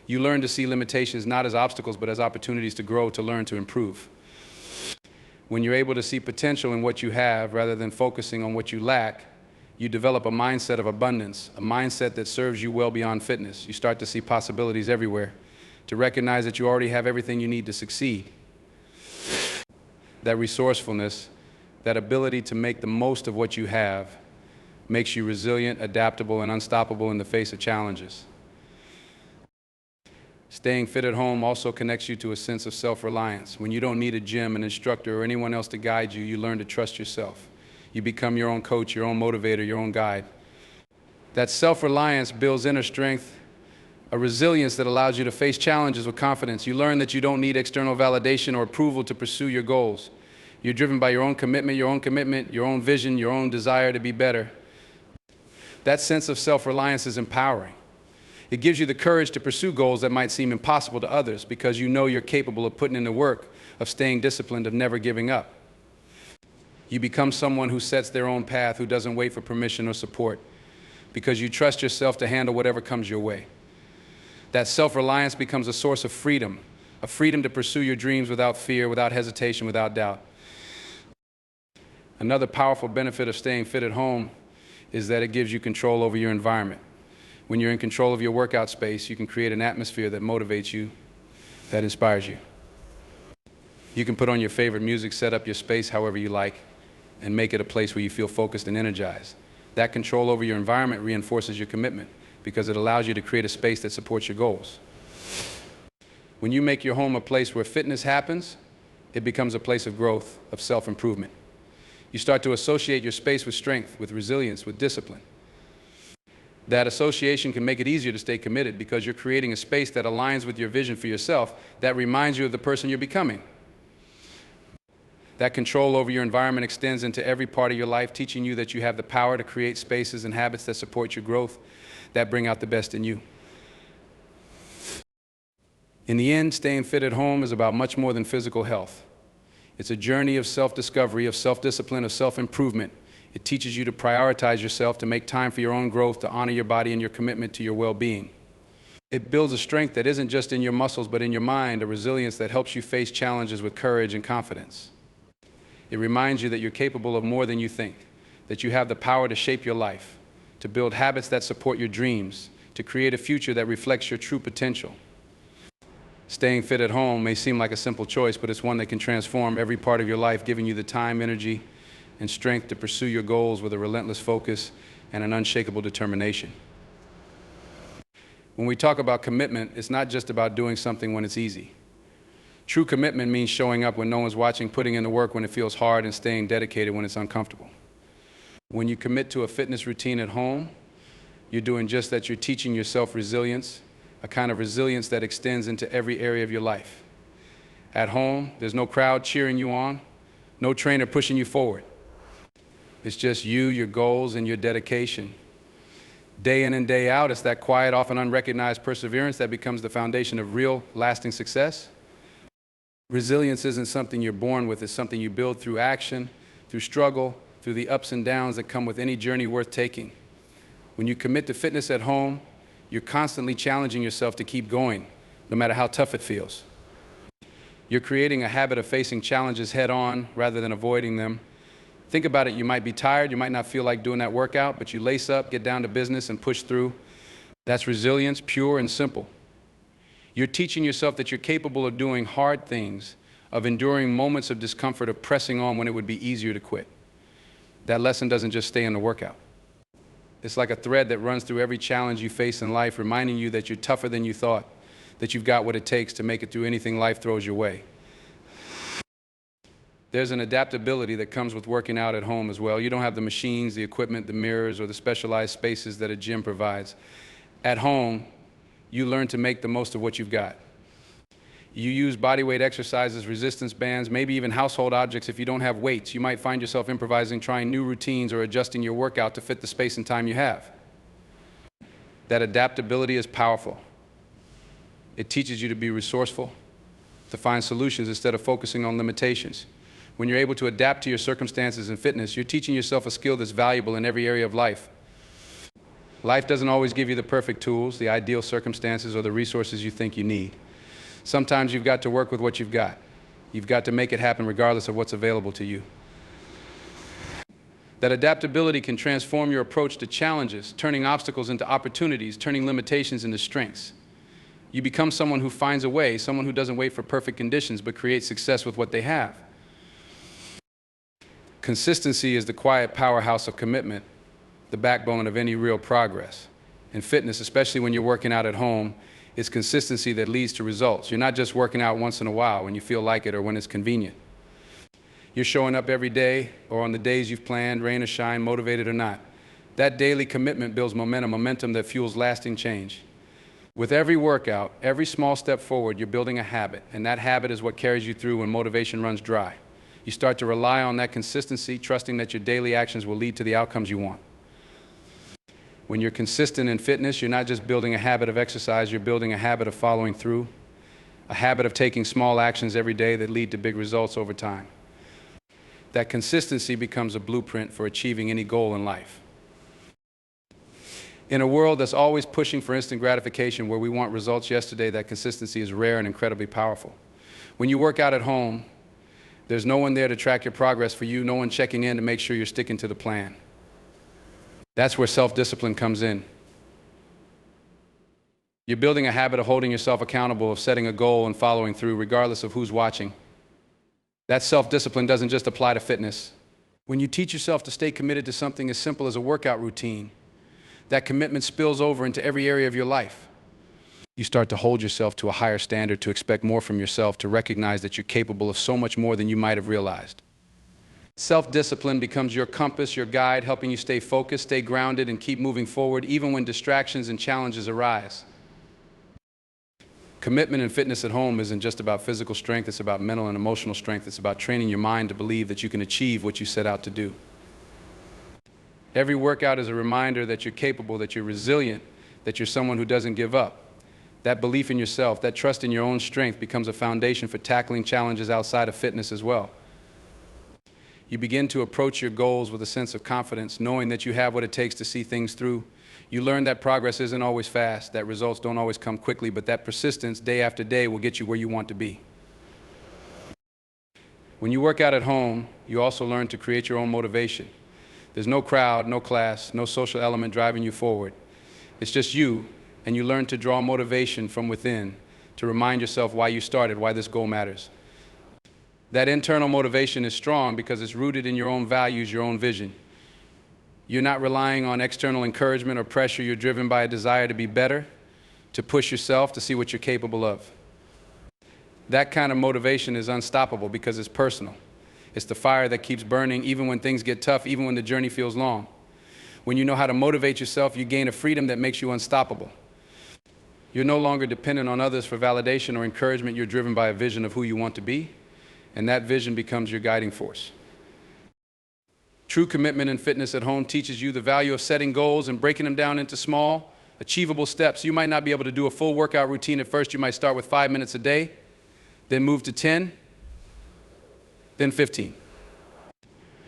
You learn to see limitations not as obstacles, but as opportunities to grow, to learn, to improve. When you're able to see potential in what you have rather than focusing on what you lack, you develop a mindset of abundance, a mindset that serves you well beyond fitness. You start to see possibilities everywhere, to recognize that you already have everything you need to succeed. That resourcefulness, that ability to make the most of what you have, makes you resilient, adaptable, and unstoppable in the face of challenges. Staying fit at home also connects you to a sense of self-reliance. When you don't need a gym, an instructor, or anyone else to guide you, you learn to trust yourself. You become your own coach, your own motivator, your own guide. That self-reliance builds inner strength, a resilience that allows you to face challenges with confidence. You learn that you don't need external validation or approval to pursue your goals. You're driven by your own commitment, your own vision, your own desire to be better. That sense of self-reliance is empowering. It gives you the courage to pursue goals that might seem impossible to others because you know you're capable of putting in the work, of staying disciplined, of never giving up. You become someone who sets their own path, who doesn't wait for permission or support, because you trust yourself to handle whatever comes your way. That self-reliance becomes a source of freedom, a freedom to pursue your dreams without fear, without hesitation, without doubt. Another powerful benefit of staying fit at home is that it gives you control over your environment. When you're in control of your workout space, you can create an atmosphere that motivates you, that inspires you. You can put on your favorite music, set up your space however you like, and make it a place where you feel focused and energized. That control over your environment reinforces your commitment because it allows you to create a space that supports your goals. When you make your home a place where fitness happens, it becomes a place of growth, of self-improvement. You start to associate your space with strength, with resilience, with discipline. That association can make it easier to stay committed because you're creating a space that aligns with your vision for yourself, that reminds you of the person you're becoming. That control over your environment extends into every part of your life, teaching you that you have the power to create spaces and habits that support your growth, that bring out the best in you. In the end, staying fit at home is about much more than physical health. It's a journey of self-discovery, of self-discipline, of self-improvement. It teaches you to prioritize yourself, to make time for your own growth, to honor your body and your commitment to your well-being. It builds a strength that isn't just in your muscles, but in your mind, a resilience that helps you face challenges with courage and confidence. It reminds you that you're capable of more than you think, that you have the power to shape your life, to build habits that support your dreams, to create a future that reflects your true potential. Staying fit at home may seem like a simple choice, but it's one that can transform every part of your life, giving you the time, energy, and strength to pursue your goals with a relentless focus and an unshakable determination. When we talk about commitment, it's not just about doing something when it's easy. True commitment means showing up when no one's watching, putting in the work when it feels hard, and staying dedicated when it's uncomfortable. When you commit to a fitness routine at home, you're doing just that. You're teaching yourself resilience, a kind of resilience that extends into every area of your life. At home, there's no crowd cheering you on, no trainer pushing you forward. It's just you, your goals, and your dedication. Day in and day out, it's that quiet, often unrecognized perseverance that becomes the foundation of real, lasting success. Resilience isn't something you're born with, it's something you build through action, through struggle, through the ups and downs that come with any journey worth taking. When you commit to fitness at home, you're constantly challenging yourself to keep going, no matter how tough it feels. You're creating a habit of facing challenges head on rather than avoiding them. Think about it, you might be tired, you might not feel like doing that workout, but you lace up, get down to business, and push through. That's resilience, pure and simple. You're teaching yourself that you're capable of doing hard things, of enduring moments of discomfort, of pressing on when it would be easier to quit. That lesson doesn't just stay in the workout. It's like a thread that runs through every challenge you face in life, reminding you that you're tougher than you thought, that you've got what it takes to make it through anything life throws your way. There's an adaptability that comes with working out at home as well. You don't have the machines, the equipment, the mirrors, or the specialized spaces that a gym provides. At home, you learn to make the most of what you've got. You use bodyweight exercises, resistance bands, maybe even household objects if you don't have weights. You might find yourself improvising, trying new routines, or adjusting your workout to fit the space and time you have. That adaptability is powerful. It teaches you to be resourceful, to find solutions instead of focusing on limitations. When you're able to adapt to your circumstances in fitness, you're teaching yourself a skill that's valuable in every area of life. Life doesn't always give you the perfect tools, the ideal circumstances, or the resources you think you need. Sometimes you've got to work with what you've got. You've got to make it happen regardless of what's available to you. That adaptability can transform your approach to challenges, turning obstacles into opportunities, turning limitations into strengths. You become someone who finds a way, someone who doesn't wait for perfect conditions, but creates success with what they have. Consistency is the quiet powerhouse of commitment, the backbone of any real progress. In fitness, especially when you're working out at home, it's consistency that leads to results. You're not just working out once in a while when you feel like it or when it's convenient. You're showing up every day or on the days you've planned, rain or shine, motivated or not. That daily commitment builds momentum that fuels lasting change. With every workout, every small step forward, you're building a habit, and that habit is what carries you through when motivation runs dry. You start to rely on that consistency, trusting that your daily actions will lead to the outcomes you want. When you're consistent in fitness, you're not just building a habit of exercise, you're building a habit of following through, a habit of taking small actions every day that lead to big results over time. That consistency becomes a blueprint for achieving any goal in life. In a world that's always pushing for instant gratification, where we want results yesterday, that consistency is rare and incredibly powerful. When you work out at home, there's no one there to track your progress for you, no one checking in to make sure you're sticking to the plan. That's where self-discipline comes in. You're building a habit of holding yourself accountable, of setting a goal and following through, regardless of who's watching. That self-discipline doesn't just apply to fitness. When you teach yourself to stay committed to something as simple as a workout routine, that commitment spills over into every area of your life. You start to hold yourself to a higher standard, to expect more from yourself, to recognize that you're capable of so much more than you might have realized. Self-discipline becomes your compass, your guide, helping you stay focused, stay grounded, and keep moving forward, even when distractions and challenges arise. Commitment in fitness at home isn't just about physical strength, it's about mental and emotional strength. It's about training your mind to believe that you can achieve what you set out to do. Every workout is a reminder that you're capable, that you're resilient, that you're someone who doesn't give up. That belief in yourself, that trust in your own strength becomes a foundation for tackling challenges outside of fitness as well. You begin to approach your goals with a sense of confidence, knowing that you have what it takes to see things through. You learn that progress isn't always fast, that results don't always come quickly, but that persistence day after day will get you where you want to be. When you work out at home, you also learn to create your own motivation. There's no crowd, no class, no social element driving you forward. It's just you, and you learn to draw motivation from within, to remind yourself why you started, why this goal matters. That internal motivation is strong because it's rooted in your own values, your own vision. You're not relying on external encouragement or pressure. You're driven by a desire to be better, to push yourself, to see what you're capable of. That kind of motivation is unstoppable because it's personal. It's the fire that keeps burning even when things get tough, even when the journey feels long. When you know how to motivate yourself, you gain a freedom that makes you unstoppable. You're no longer dependent on others for validation or encouragement. You're driven by a vision of who you want to be, and that vision becomes your guiding force. True commitment in fitness at home teaches you the value of setting goals and breaking them down into small, achievable steps. You might not be able to do a full workout routine at first. You might start with 5 minutes a day, then move to 10, then 15.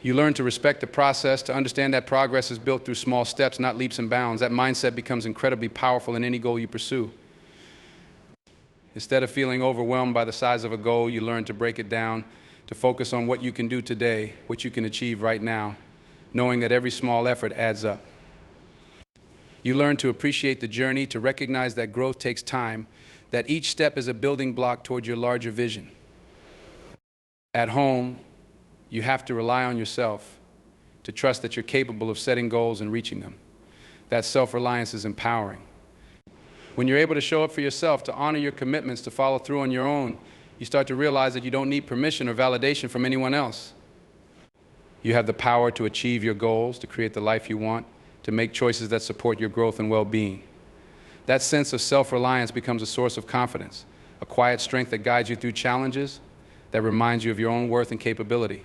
You learn to respect the process, to understand that progress is built through small steps, not leaps and bounds. That mindset becomes incredibly powerful in any goal you pursue. Instead of feeling overwhelmed by the size of a goal, you learn to break it down, to focus on what you can do today, what you can achieve right now, knowing that every small effort adds up. You learn to appreciate the journey, to recognize that growth takes time, that each step is a building block toward your larger vision. At home, you have to rely on yourself, to trust that you're capable of setting goals and reaching them. That self-reliance is empowering. When you're able to show up for yourself, to honor your commitments, to follow through on your own, you start to realize that you don't need permission or validation from anyone else. You have the power to achieve your goals, to create the life you want, to make choices that support your growth and well-being. That sense of self-reliance becomes a source of confidence, a quiet strength that guides you through challenges, that reminds you of your own worth and capability.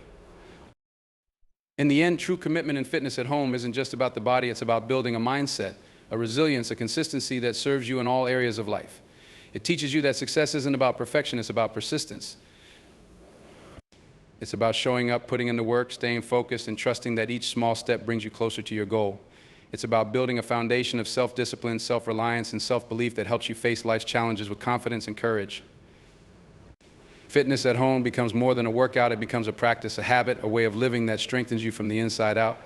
In the end, true commitment in fitness at home isn't just about the body, it's about building a mindset, a resilience, a consistency that serves you in all areas of life. It teaches you that success isn't about perfection, it's about persistence. It's about showing up, putting in the work, staying focused, and trusting that each small step brings you closer to your goal. It's about building a foundation of self-discipline, self-reliance, and self-belief that helps you face life's challenges with confidence and courage. Fitness at home becomes more than a workout, it becomes a practice, a habit, a way of living that strengthens you from the inside out.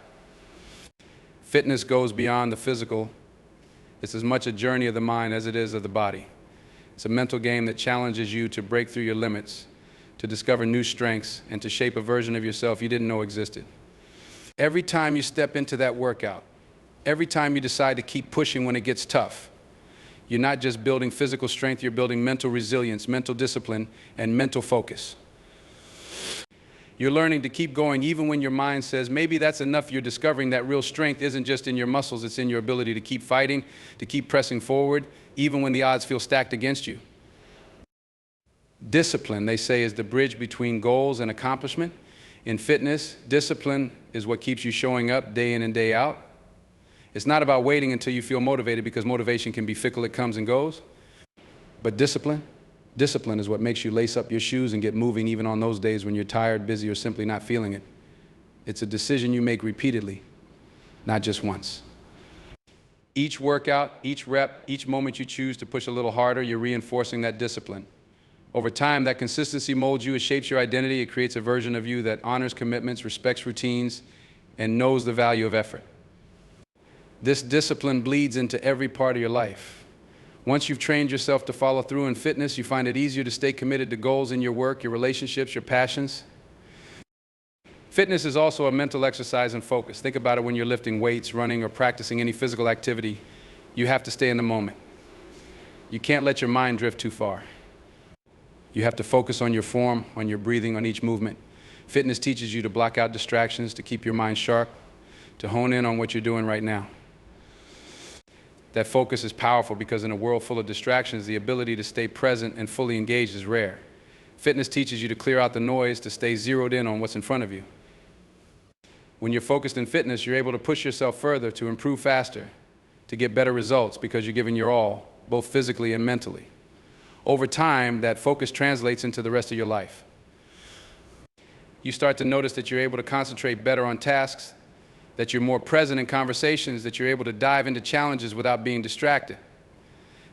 Fitness goes beyond the physical. It's as much a journey of the mind as it is of the body. It's a mental game that challenges you to break through your limits, to discover new strengths, and to shape a version of yourself you didn't know existed. Every time you step into that workout, every time you decide to keep pushing when it gets tough, you're not just building physical strength, you're building mental resilience, mental discipline, and mental focus. You're learning to keep going even when your mind says, maybe that's enough. You're discovering that real strength isn't just in your muscles, it's in your ability to keep fighting, to keep pressing forward, even when the odds feel stacked against you. Discipline, they say, is the bridge between goals and accomplishment. In fitness, discipline is what keeps you showing up day in and day out. It's not about waiting until you feel motivated, because motivation can be fickle, it comes and goes. But discipline is what makes you lace up your shoes and get moving even on those days when you're tired, busy, or simply not feeling it. It's a decision you make repeatedly, not just once. Each workout, each rep, each moment you choose to push a little harder, you're reinforcing that discipline. Over time, that consistency molds you, it shapes your identity, it creates a version of you that honors commitments, respects routines, and knows the value of effort. This discipline bleeds into every part of your life. Once you've trained yourself to follow through in fitness, you find it easier to stay committed to goals in your work, your relationships, your passions. Fitness is also a mental exercise and focus. Think about it when you're lifting weights, running, or practicing any physical activity. You have to stay in the moment. You can't let your mind drift too far. You have to focus on your form, on your breathing, on each movement. Fitness teaches you to block out distractions, to keep your mind sharp, to hone in on what you're doing right now. That focus is powerful because in a world full of distractions, the ability to stay present and fully engaged is rare. Fitness teaches you to clear out the noise, to stay zeroed in on what's in front of you. When you're focused in fitness, you're able to push yourself further, to improve faster, to get better results because you're giving your all, both physically and mentally. Over time, that focus translates into the rest of your life. You start to notice that you're able to concentrate better on tasks, that you're more present in conversations, that you're able to dive into challenges without being distracted.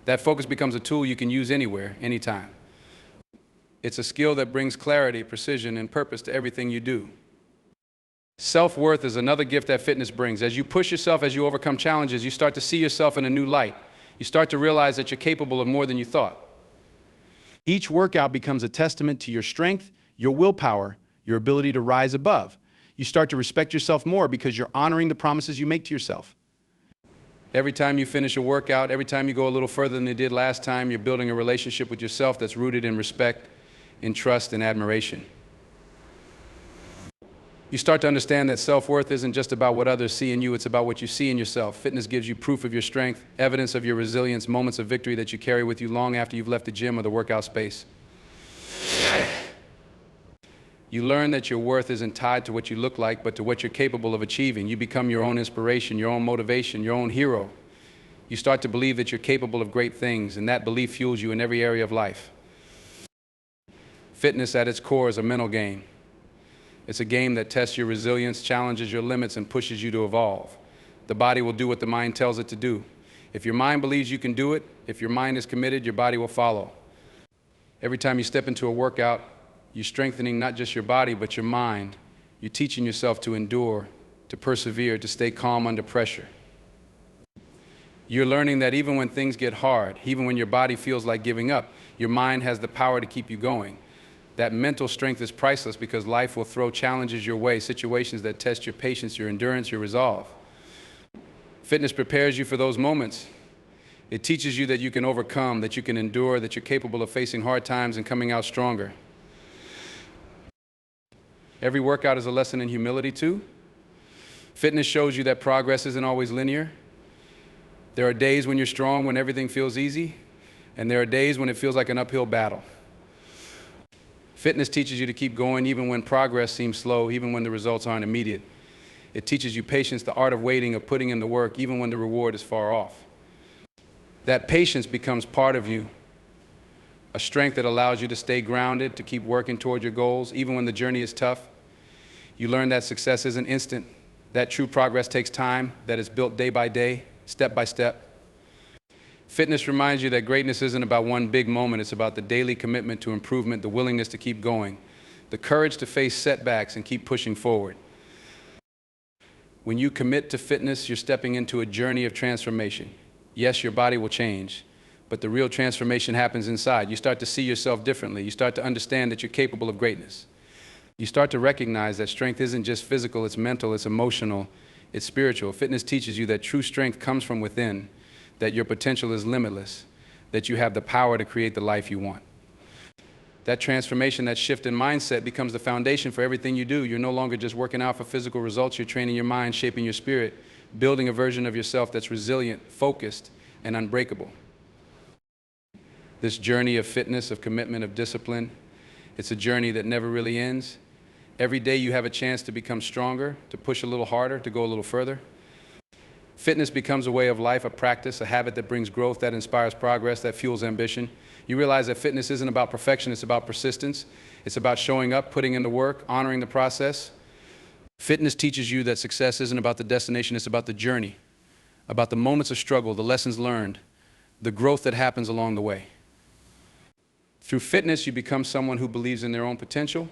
That focus becomes a tool you can use anywhere, anytime. It's a skill that brings clarity, precision, and purpose to everything you do. Self-worth is another gift that fitness brings. As you push yourself, as you overcome challenges, you start to see yourself in a new light. You start to realize that you're capable of more than you thought. Each workout becomes a testament to your strength, your willpower, your ability to rise above. You start to respect yourself more because you're honoring the promises you make to yourself. Every time you finish a workout, every time you go a little further than you did last time, you're building a relationship with yourself that's rooted in respect, in trust, and admiration. You start to understand that self-worth isn't just about what others see in you, it's about what you see in yourself. Fitness gives you proof of your strength, evidence of your resilience, moments of victory that you carry with you long after you've left the gym or the workout space. You learn that your worth isn't tied to what you look like, but to what you're capable of achieving. You become your own inspiration, your own motivation, your own hero. You start to believe that you're capable of great things, and that belief fuels you in every area of life. Fitness at its core is a mental game. It's a game that tests your resilience, challenges your limits, and pushes you to evolve. The body will do what the mind tells it to do. If your mind believes you can do it, if your mind is committed, your body will follow. Every time you step into a workout, you're strengthening not just your body, but your mind. You're teaching yourself to endure, to persevere, to stay calm under pressure. You're learning that even when things get hard, even when your body feels like giving up, your mind has the power to keep you going. That mental strength is priceless because life will throw challenges your way, situations that test your patience, your endurance, your resolve. Fitness prepares you for those moments. It teaches you that you can overcome, that you can endure, that you're capable of facing hard times and coming out stronger. Every workout is a lesson in humility too. Fitness shows you that progress isn't always linear. There are days when you're strong, when everything feels easy, and there are days when it feels like an uphill battle. Fitness teaches you to keep going even when progress seems slow, even when the results aren't immediate. It teaches you patience, the art of waiting, of putting in the work, even when the reward is far off. That patience becomes part of you, a strength that allows you to stay grounded, to keep working toward your goals, even when the journey is tough. You learn that success isn't instant, that true progress takes time, that it's built day by day, step by step. Fitness reminds you that greatness isn't about one big moment, it's about the daily commitment to improvement, the willingness to keep going, the courage to face setbacks and keep pushing forward. When you commit to fitness, you're stepping into a journey of transformation. Yes, your body will change, but the real transformation happens inside. You start to see yourself differently. You start to understand that you're capable of greatness. You start to recognize that strength isn't just physical, it's mental, it's emotional, it's spiritual. Fitness teaches you that true strength comes from within, that your potential is limitless, that you have the power to create the life you want. That transformation, that shift in mindset becomes the foundation for everything you do. You're no longer just working out for physical results. You're training your mind, shaping your spirit, building a version of yourself that's resilient, focused, and unbreakable. This journey of fitness, of commitment, of discipline, it's a journey that never really ends. Every day you have a chance to become stronger, to push a little harder, to go a little further. Fitness becomes a way of life, a practice, a habit that brings growth, that inspires progress, that fuels ambition. You realize that fitness isn't about perfection, it's about persistence. It's about showing up, putting in the work, honoring the process. Fitness teaches you that success isn't about the destination, it's about the journey, about the moments of struggle, the lessons learned, the growth that happens along the way. Through fitness, you become someone who believes in their own potential,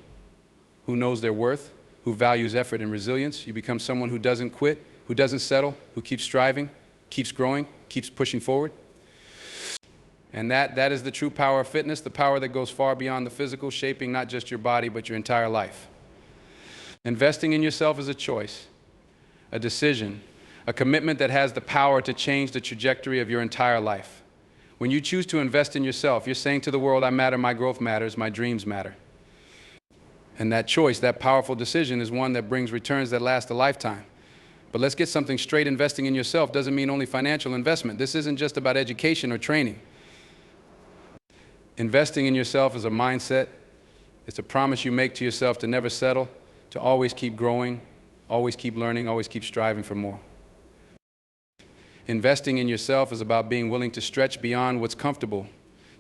who knows their worth, who values effort and resilience. You become someone who doesn't quit, who doesn't settle, who keeps striving, keeps growing, keeps pushing forward. And that is the true power of fitness, the power that goes far beyond the physical, shaping not just your body, but your entire life. Investing in yourself is a choice, a decision, a commitment that has the power to change the trajectory of your entire life. When you choose to invest in yourself, you're saying to the world, I matter, my growth matters, my dreams matter. And that choice, that powerful decision, is one that brings returns that last a lifetime. But let's get something straight. Investing in yourself doesn't mean only financial investment. This isn't just about education or training. Investing in yourself is a mindset. It's a promise you make to yourself to never settle, to always keep growing, always keep learning, always keep striving for more. Investing in yourself is about being willing to stretch beyond what's comfortable,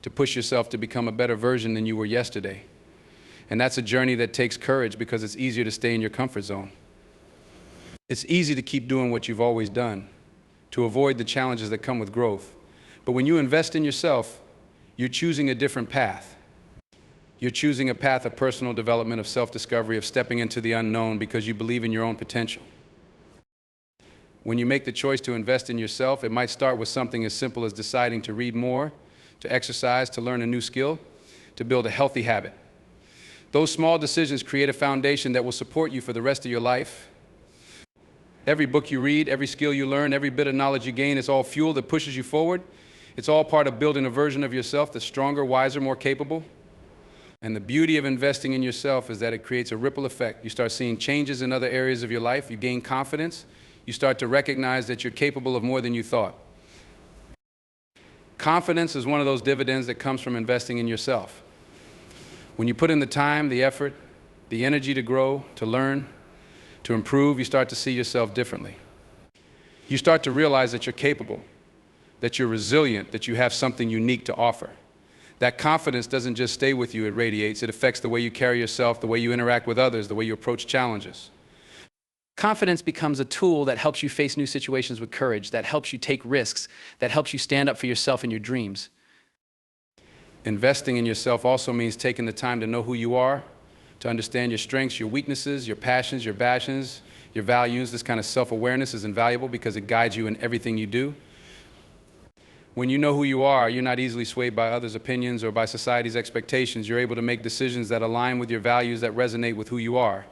to push yourself to become a better version than you were yesterday. And that's a journey that takes courage because it's easier to stay in your comfort zone. It's easy to keep doing what you've always done, to avoid the challenges that come with growth. But when you invest in yourself, you're choosing a different path. You're choosing a path of personal development, of self-discovery, of stepping into the unknown because you believe in your own potential. When you make the choice to invest in yourself, it might start with something as simple as deciding to read more, to exercise, to learn a new skill, to build a healthy habit. Those small decisions create a foundation that will support you for the rest of your life. Every book you read, every skill you learn, every bit of knowledge you gain, it's all fuel that pushes you forward. It's all part of building a version of yourself that's stronger, wiser, more capable. And the beauty of investing in yourself is that it creates a ripple effect. You start seeing changes in other areas of your life. You gain confidence. You start to recognize that you're capable of more than you thought. Confidence is one of those dividends that comes from investing in yourself. When you put in the time, the effort, the energy to grow, to learn, to improve, you start to see yourself differently. You start to realize that you're capable, that you're resilient, that you have something unique to offer. That confidence doesn't just stay with you, it radiates. It affects the way you carry yourself, the way you interact with others, the way you approach challenges. Confidence becomes a tool that helps you face new situations with courage, that helps you take risks, that helps you stand up for yourself and your dreams. Investing in yourself also means taking the time to know who you are, to understand your strengths, your weaknesses, your passions, your values. This kind of self-awareness is invaluable because it guides you in everything you do. When you know who you are, you're not easily swayed by others' opinions or by society's expectations. You're able to make decisions that align with your values, that resonate with who you are.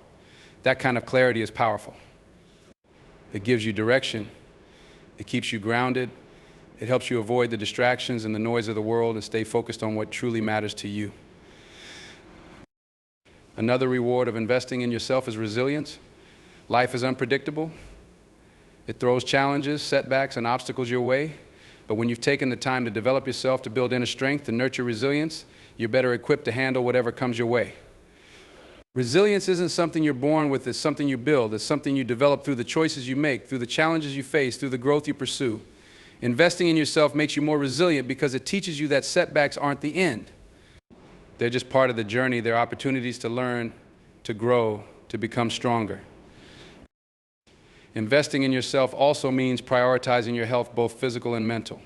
That kind of clarity is powerful. It gives you direction. It keeps you grounded. It helps you avoid the distractions and the noise of the world and stay focused on what truly matters to you. Another reward of investing in yourself is resilience. Life is unpredictable. It throws challenges, setbacks, and obstacles your way. But when you've taken the time to develop yourself, to build inner strength, to nurture resilience, you're better equipped to handle whatever comes your way. Resilience isn't something you're born with, it's something you build. It's something you develop through the choices you make, through the challenges you face, through the growth you pursue. Investing in yourself makes you more resilient because it teaches you that setbacks aren't the end. They're just part of the journey. They're opportunities to learn, to grow, to become stronger. Investing in yourself also means prioritizing your health, both physical and mental.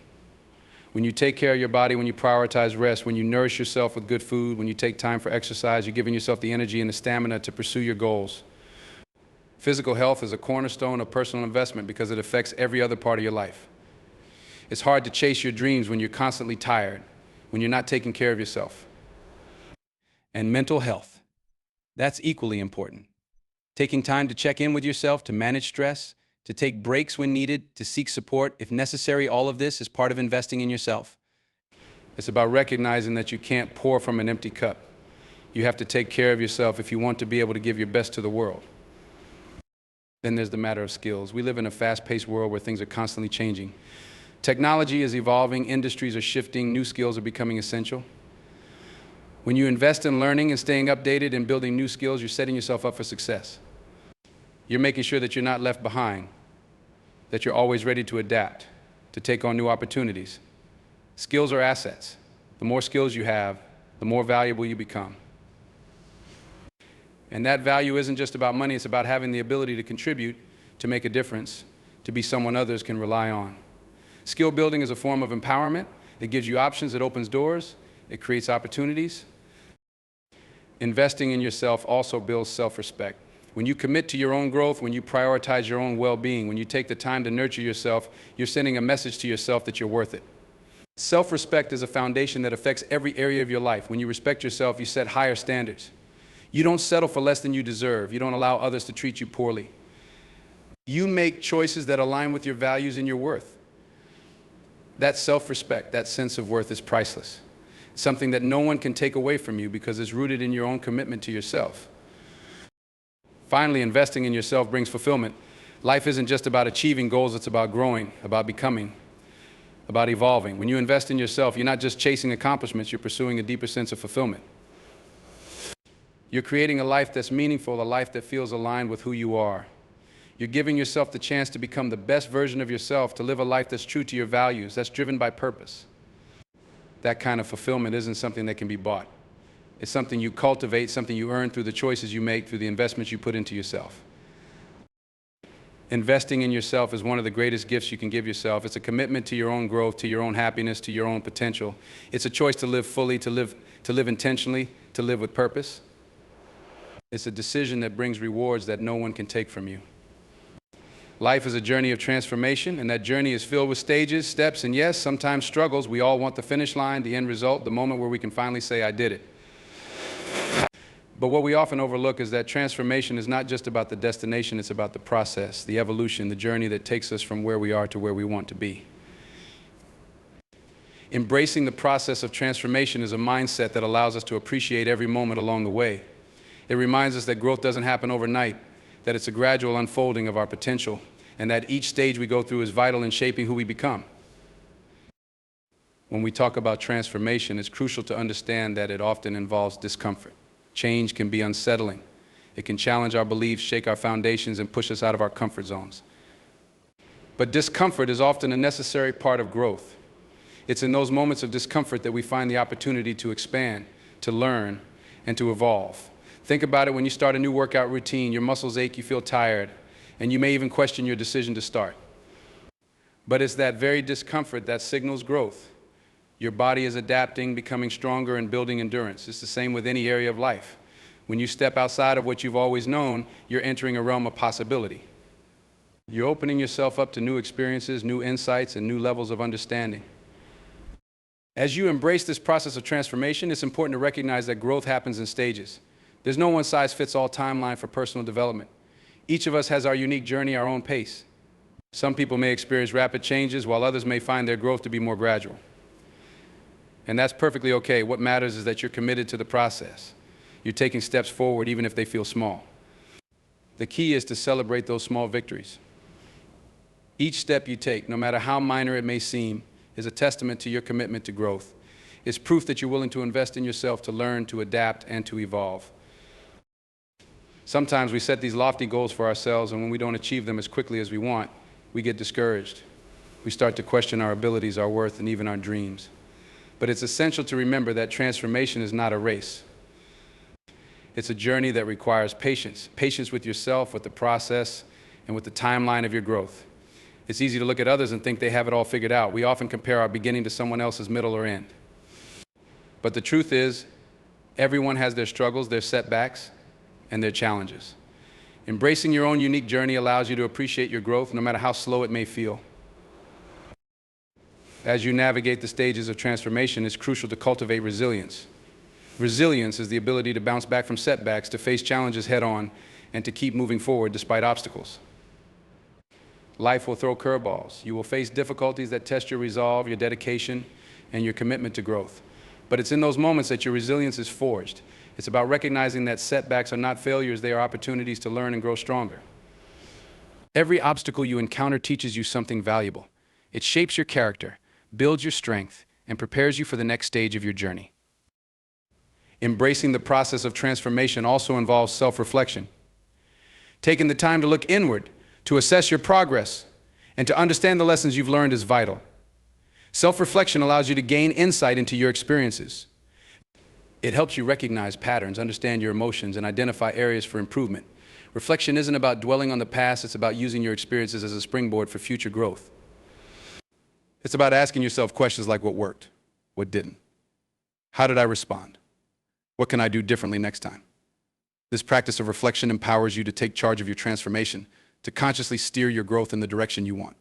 When you take care of your body, when you prioritize rest, when you nourish yourself with good food, when you take time for exercise, you're giving yourself the energy and the stamina to pursue your goals. Physical health is a cornerstone of personal investment because it affects every other part of your life. It's hard to chase your dreams when you're constantly tired, when you're not taking care of yourself. And mental health, that's equally important. Taking time to check in with yourself, to manage stress, to take breaks when needed, to seek support, if necessary, all of this is part of investing in yourself. It's about recognizing that you can't pour from an empty cup. You have to take care of yourself if you want to be able to give your best to the world. Then there's the matter of skills. We live in a fast-paced world where things are constantly changing. Technology is evolving, industries are shifting, new skills are becoming essential. When you invest in learning and staying updated and building new skills, you're setting yourself up for success. You're making sure that you're not left behind, that you're always ready to adapt, to take on new opportunities. Skills are assets. The more skills you have, the more valuable you become. And that value isn't just about money, it's about having the ability to contribute, to make a difference, to be someone others can rely on. Skill building is a form of empowerment. It gives you options, it opens doors, it creates opportunities. Investing in yourself also builds self-respect. When you commit to your own growth, when you prioritize your own well-being, when you take the time to nurture yourself, you're sending a message to yourself that you're worth it. Self-respect is a foundation that affects every area of your life. When you respect yourself, you set higher standards. You don't settle for less than you deserve. You don't allow others to treat you poorly. You make choices that align with your values and your worth. That self-respect, that sense of worth is priceless. It's something that no one can take away from you because it's rooted in your own commitment to yourself. Finally, investing in yourself brings fulfillment. Life isn't just about achieving goals, it's about growing, about becoming, about evolving. When you invest in yourself, you're not just chasing accomplishments, you're pursuing a deeper sense of fulfillment. You're creating a life that's meaningful, a life that feels aligned with who you are. You're giving yourself the chance to become the best version of yourself, to live a life that's true to your values, that's driven by purpose. That kind of fulfillment isn't something that can be bought. It's something you cultivate, something you earn through the choices you make, through the investments you put into yourself. Investing in yourself is one of the greatest gifts you can give yourself. It's a commitment to your own growth, to your own happiness, to your own potential. It's a choice to live fully, to live intentionally, to live with purpose. It's a decision that brings rewards that no one can take from you. Life is a journey of transformation, and that journey is filled with stages, steps, and yes, sometimes struggles. We all want the finish line, the end result, the moment where we can finally say, I did it. But what we often overlook is that transformation is not just about the destination, it's about the process, the evolution, the journey that takes us from where we are to where we want to be. Embracing the process of transformation is a mindset that allows us to appreciate every moment along the way. It reminds us that growth doesn't happen overnight, that it's a gradual unfolding of our potential, and that each stage we go through is vital in shaping who we become. When we talk about transformation, it's crucial to understand that it often involves discomfort. Change can be unsettling. It can challenge our beliefs, shake our foundations, and push us out of our comfort zones. But discomfort is often a necessary part of growth. It's in those moments of discomfort that we find the opportunity to expand, to learn, and to evolve. Think about it when you start a new workout routine, your muscles ache, you feel tired, and you may even question your decision to start. But it's that very discomfort that signals growth. Your body is adapting, becoming stronger, and building endurance. It's the same with any area of life. When you step outside of what you've always known, you're entering a realm of possibility. You're opening yourself up to new experiences, new insights, and new levels of understanding. As you embrace this process of transformation, it's important to recognize that growth happens in stages. There's no one-size-fits-all timeline for personal development. Each of us has our unique journey, our own pace. Some people may experience rapid changes, while others may find their growth to be more gradual. And that's perfectly okay. What matters is that you're committed to the process. You're taking steps forward even if they feel small. The key is to celebrate those small victories. Each step you take, no matter how minor it may seem, is a testament to your commitment to growth. It's proof that you're willing to invest in yourself, to learn, to adapt, and to evolve. Sometimes we set these lofty goals for ourselves, and when we don't achieve them as quickly as we want, we get discouraged. We start to question our abilities, our worth, and even our dreams. But it's essential to remember that transformation is not a race. It's a journey that requires patience. Patience with yourself, with the process, and with the timeline of your growth. It's easy to look at others and think they have it all figured out. We often compare our beginning to someone else's middle or end. But the truth is, everyone has their struggles, their setbacks, and their challenges. Embracing your own unique journey allows you to appreciate your growth, no matter how slow it may feel. As you navigate the stages of transformation, it's crucial to cultivate resilience. Resilience is the ability to bounce back from setbacks, to face challenges head-on, and to keep moving forward despite obstacles. Life will throw curveballs. You will face difficulties that test your resolve, your dedication, and your commitment to growth. But it's in those moments that your resilience is forged. It's about recognizing that setbacks are not failures, they are opportunities to learn and grow stronger. Every obstacle you encounter teaches you something valuable. It shapes your character, builds your strength, and prepares you for the next stage of your journey. Embracing the process of transformation also involves self-reflection. Taking the time to look inward, to assess your progress, and to understand the lessons you've learned is vital. Self-reflection allows you to gain insight into your experiences. It helps you recognize patterns, understand your emotions, and identify areas for improvement. Reflection isn't about dwelling on the past, it's about using your experiences as a springboard for future growth. It's about asking yourself questions like what worked, what didn't, how did I respond, what can I do differently next time? This practice of reflection empowers you to take charge of your transformation, to consciously steer your growth in the direction you want.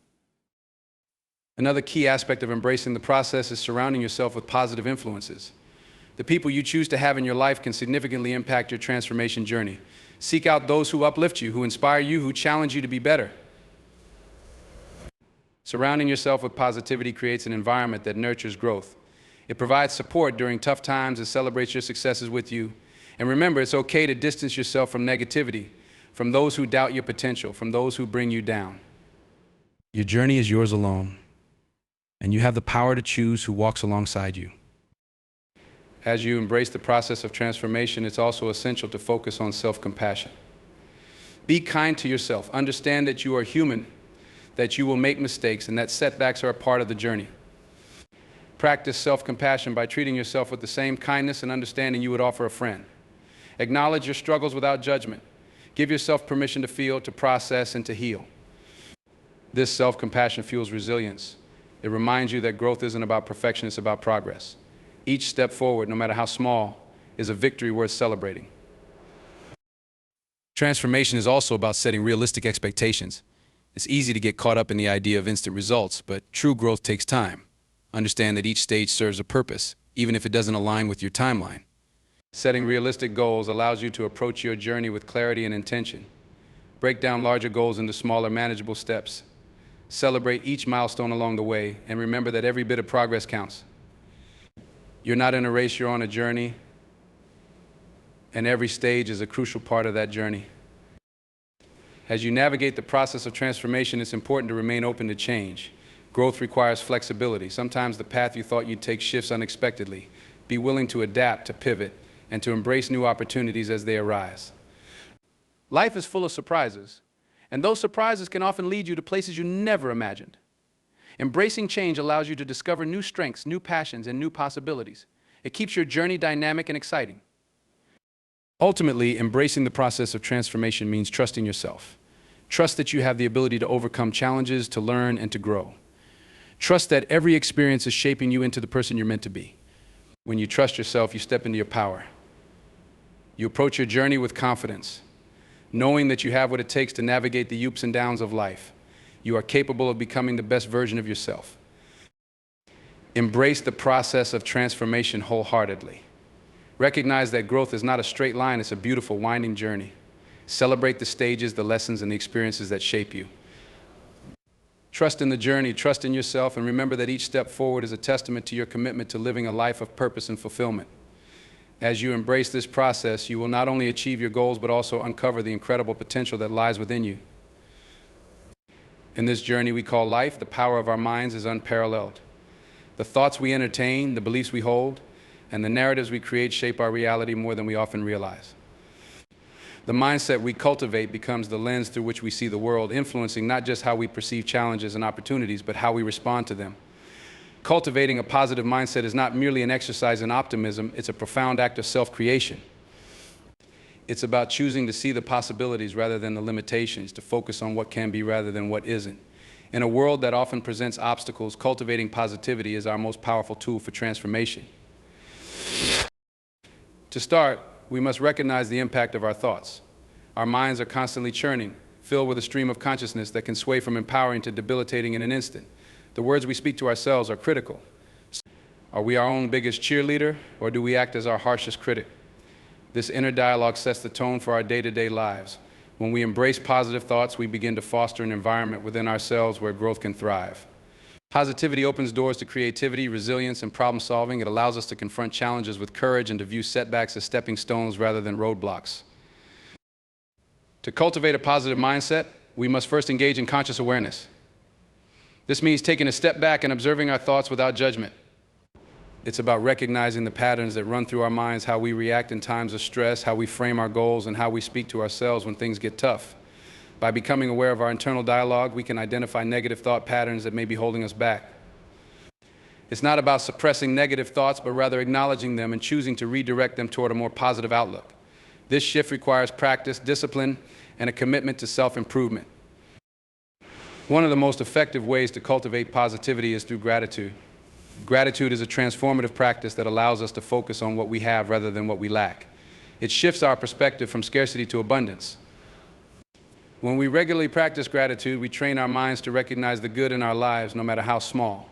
Another key aspect of embracing the process is surrounding yourself with positive influences. The people you choose to have in your life can significantly impact your transformation journey. Seek out those who uplift you, who inspire you, who challenge you to be better. Surrounding yourself with positivity creates an environment that nurtures growth. It provides support during tough times and celebrates your successes with you. And remember, it's okay to distance yourself from negativity, from those who doubt your potential, from those who bring you down. Your journey is yours alone, and you have the power to choose who walks alongside you. As you embrace the process of transformation, it's also essential to focus on self-compassion. Be kind to yourself. Understand that you are human, that you will make mistakes, and that setbacks are a part of the journey. Practice self-compassion by treating yourself with the same kindness and understanding you would offer a friend. Acknowledge your struggles without judgment. Give yourself permission to feel, to process, and to heal. This self-compassion fuels resilience. It reminds you that growth isn't about perfection, it's about progress. Each step forward, no matter how small, is a victory worth celebrating. Transformation is also about setting realistic expectations. It's easy to get caught up in the idea of instant results, but true growth takes time. Understand that each stage serves a purpose, even if it doesn't align with your timeline. Setting realistic goals allows you to approach your journey with clarity and intention. Break down larger goals into smaller, manageable steps. Celebrate each milestone along the way, and remember that every bit of progress counts. You're not in a race, you're on a journey, and every stage is a crucial part of that journey. As you navigate the process of transformation, it's important to remain open to change. Growth requires flexibility. Sometimes the path you thought you'd take shifts unexpectedly. Be willing to adapt, to pivot, and to embrace new opportunities as they arise. Life is full of surprises, and those surprises can often lead you to places you never imagined. Embracing change allows you to discover new strengths, new passions, and new possibilities. It keeps your journey dynamic and exciting. Ultimately, embracing the process of transformation means trusting yourself. Trust that you have the ability to overcome challenges, to learn, and to grow. Trust that every experience is shaping you into the person you're meant to be. When you trust yourself, you step into your power. You approach your journey with confidence, knowing that you have what it takes to navigate the ups and downs of life. You are capable of becoming the best version of yourself. Embrace the process of transformation wholeheartedly. Recognize that growth is not a straight line, it's a beautiful, winding journey. Celebrate the stages, the lessons, and the experiences that shape you. Trust in the journey, trust in yourself, and remember that each step forward is a testament to your commitment to living a life of purpose and fulfillment. As you embrace this process, you will not only achieve your goals, but also uncover the incredible potential that lies within you. In this journey we call life, the power of our minds is unparalleled. The thoughts we entertain, the beliefs we hold, and the narratives we create shape our reality more than we often realize. The mindset we cultivate becomes the lens through which we see the world, influencing not just how we perceive challenges and opportunities, but how we respond to them. Cultivating a positive mindset is not merely an exercise in optimism, it's a profound act of self-creation. It's about choosing to see the possibilities rather than the limitations, to focus on what can be rather than what isn't. In a world that often presents obstacles, cultivating positivity is our most powerful tool for transformation. To start, we must recognize the impact of our thoughts. Our minds are constantly churning, filled with a stream of consciousness that can sway from empowering to debilitating in an instant. The words we speak to ourselves are critical. Are we our own biggest cheerleader, or do we act as our harshest critic? This inner dialogue sets the tone for our day-to-day lives. When we embrace positive thoughts, we begin to foster an environment within ourselves where growth can thrive. Positivity opens doors to creativity, resilience, and problem solving. It allows us to confront challenges with courage and to view setbacks as stepping stones rather than roadblocks. To cultivate a positive mindset, we must first engage in conscious awareness. This means taking a step back and observing our thoughts without judgment. It's about recognizing the patterns that run through our minds, how we react in times of stress, how we frame our goals, and how we speak to ourselves when things get tough. By becoming aware of our internal dialogue, we can identify negative thought patterns that may be holding us back. It's not about suppressing negative thoughts, but rather acknowledging them and choosing to redirect them toward a more positive outlook. This shift requires practice, discipline, and a commitment to self-improvement. One of the most effective ways to cultivate positivity is through gratitude. Gratitude is a transformative practice that allows us to focus on what we have rather than what we lack. It shifts our perspective from scarcity to abundance. When we regularly practice gratitude, we train our minds to recognize the good in our lives, no matter how small.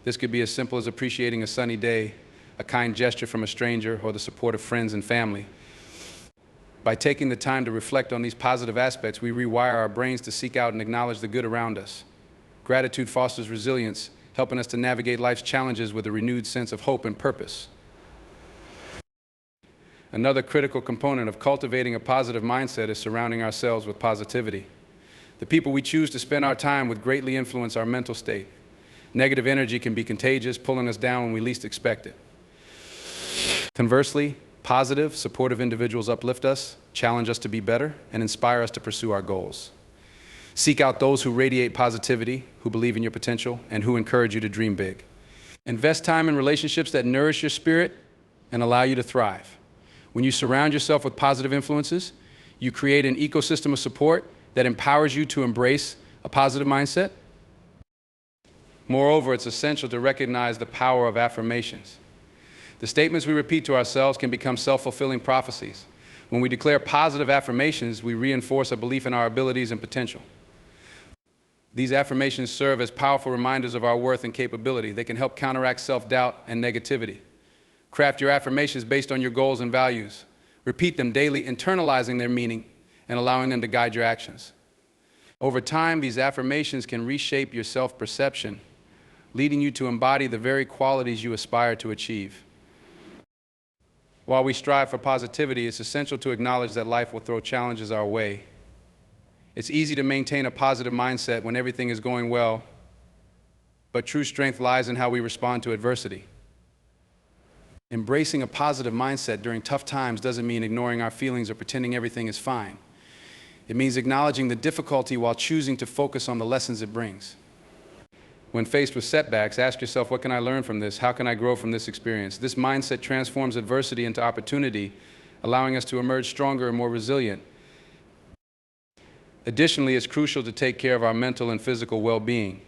This could be as simple as appreciating a sunny day, a kind gesture from a stranger, or the support of friends and family. By taking the time to reflect on these positive aspects, we rewire our brains to seek out and acknowledge the good around us. Gratitude fosters resilience, helping us to navigate life's challenges with a renewed sense of hope and purpose. Another critical component of cultivating a positive mindset is surrounding ourselves with positivity. The people we choose to spend our time with greatly influence our mental state. Negative energy can be contagious, pulling us down when we least expect it. Conversely, positive, supportive individuals uplift us, challenge us to be better, and inspire us to pursue our goals. Seek out those who radiate positivity, who believe in your potential, and who encourage you to dream big. Invest time in relationships that nourish your spirit and allow you to thrive. When you surround yourself with positive influences, you create an ecosystem of support that empowers you to embrace a positive mindset. Moreover, it's essential to recognize the power of affirmations. The statements we repeat to ourselves can become self-fulfilling prophecies. When we declare positive affirmations, we reinforce a belief in our abilities and potential. These affirmations serve as powerful reminders of our worth and capability. They can help counteract self-doubt and negativity. Craft your affirmations based on your goals and values. Repeat them daily, internalizing their meaning and allowing them to guide your actions. Over time, these affirmations can reshape your self-perception, leading you to embody the very qualities you aspire to achieve. While we strive for positivity, it's essential to acknowledge that life will throw challenges our way. It's easy to maintain a positive mindset when everything is going well, but true strength lies in how we respond to adversity. Embracing a positive mindset during tough times doesn't mean ignoring our feelings or pretending everything is fine. It means acknowledging the difficulty while choosing to focus on the lessons it brings. When faced with setbacks, ask yourself, what can I learn from this? How can I grow from this experience? This mindset transforms adversity into opportunity, allowing us to emerge stronger and more resilient. Additionally, it's crucial to take care of our mental and physical well-being.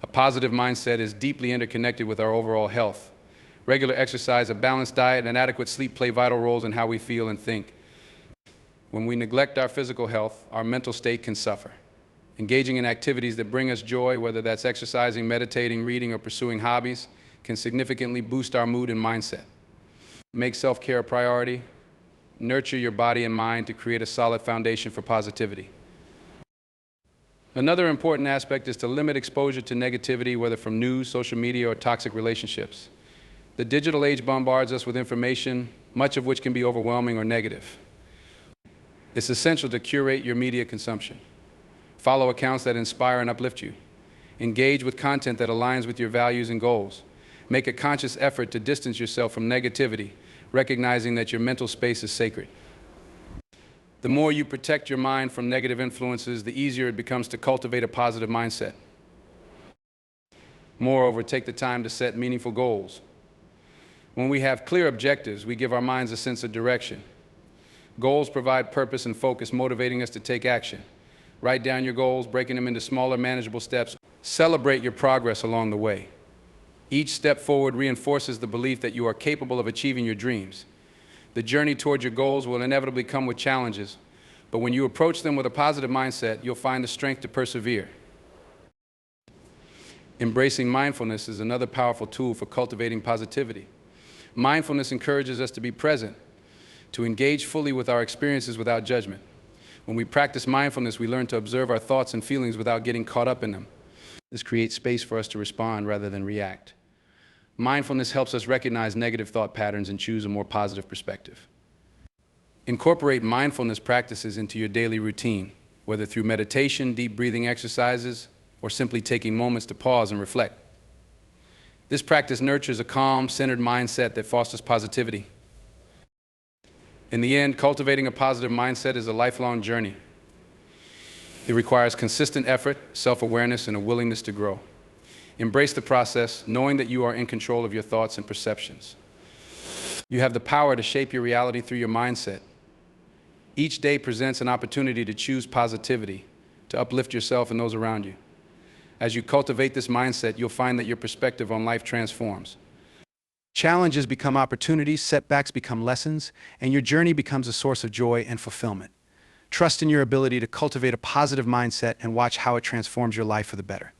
A positive mindset is deeply interconnected with our overall health. Regular exercise, a balanced diet, and adequate sleep play vital roles in how we feel and think. When we neglect our physical health, our mental state can suffer. Engaging in activities that bring us joy, whether that's exercising, meditating, reading, or pursuing hobbies, can significantly boost our mood and mindset. Make self-care a priority. Nurture your body and mind to create a solid foundation for positivity. Another important aspect is to limit exposure to negativity, whether from news, social media, or toxic relationships. The digital age bombards us with information, much of which can be overwhelming or negative. It's essential to curate your media consumption. Follow accounts that inspire and uplift you. Engage with content that aligns with your values and goals. Make a conscious effort to distance yourself from negativity, recognizing that your mental space is sacred. The more you protect your mind from negative influences, the easier it becomes to cultivate a positive mindset. Moreover, take the time to set meaningful goals. When we have clear objectives, we give our minds a sense of direction. Goals provide purpose and focus, motivating us to take action. Write down your goals, breaking them into smaller, manageable steps. Celebrate your progress along the way. Each step forward reinforces the belief that you are capable of achieving your dreams. The journey toward your goals will inevitably come with challenges, but when you approach them with a positive mindset, you'll find the strength to persevere. Embracing mindfulness is another powerful tool for cultivating positivity. Mindfulness encourages us to be present, to engage fully with our experiences without judgment. When we practice mindfulness, we learn to observe our thoughts and feelings without getting caught up in them. This creates space for us to respond rather than react. Mindfulness helps us recognize negative thought patterns and choose a more positive perspective. Incorporate mindfulness practices into your daily routine, whether through meditation, deep breathing exercises, or simply taking moments to pause and reflect. This practice nurtures a calm, centered mindset that fosters positivity. In the end, cultivating a positive mindset is a lifelong journey. It requires consistent effort, self-awareness, and a willingness to grow. Embrace the process, knowing that you are in control of your thoughts and perceptions. You have the power to shape your reality through your mindset. Each day presents an opportunity to choose positivity, to uplift yourself and those around you. As you cultivate this mindset, you'll find that your perspective on life transforms. Challenges become opportunities, setbacks become lessons, and your journey becomes a source of joy and fulfillment. Trust in your ability to cultivate a positive mindset and watch how it transforms your life for the better.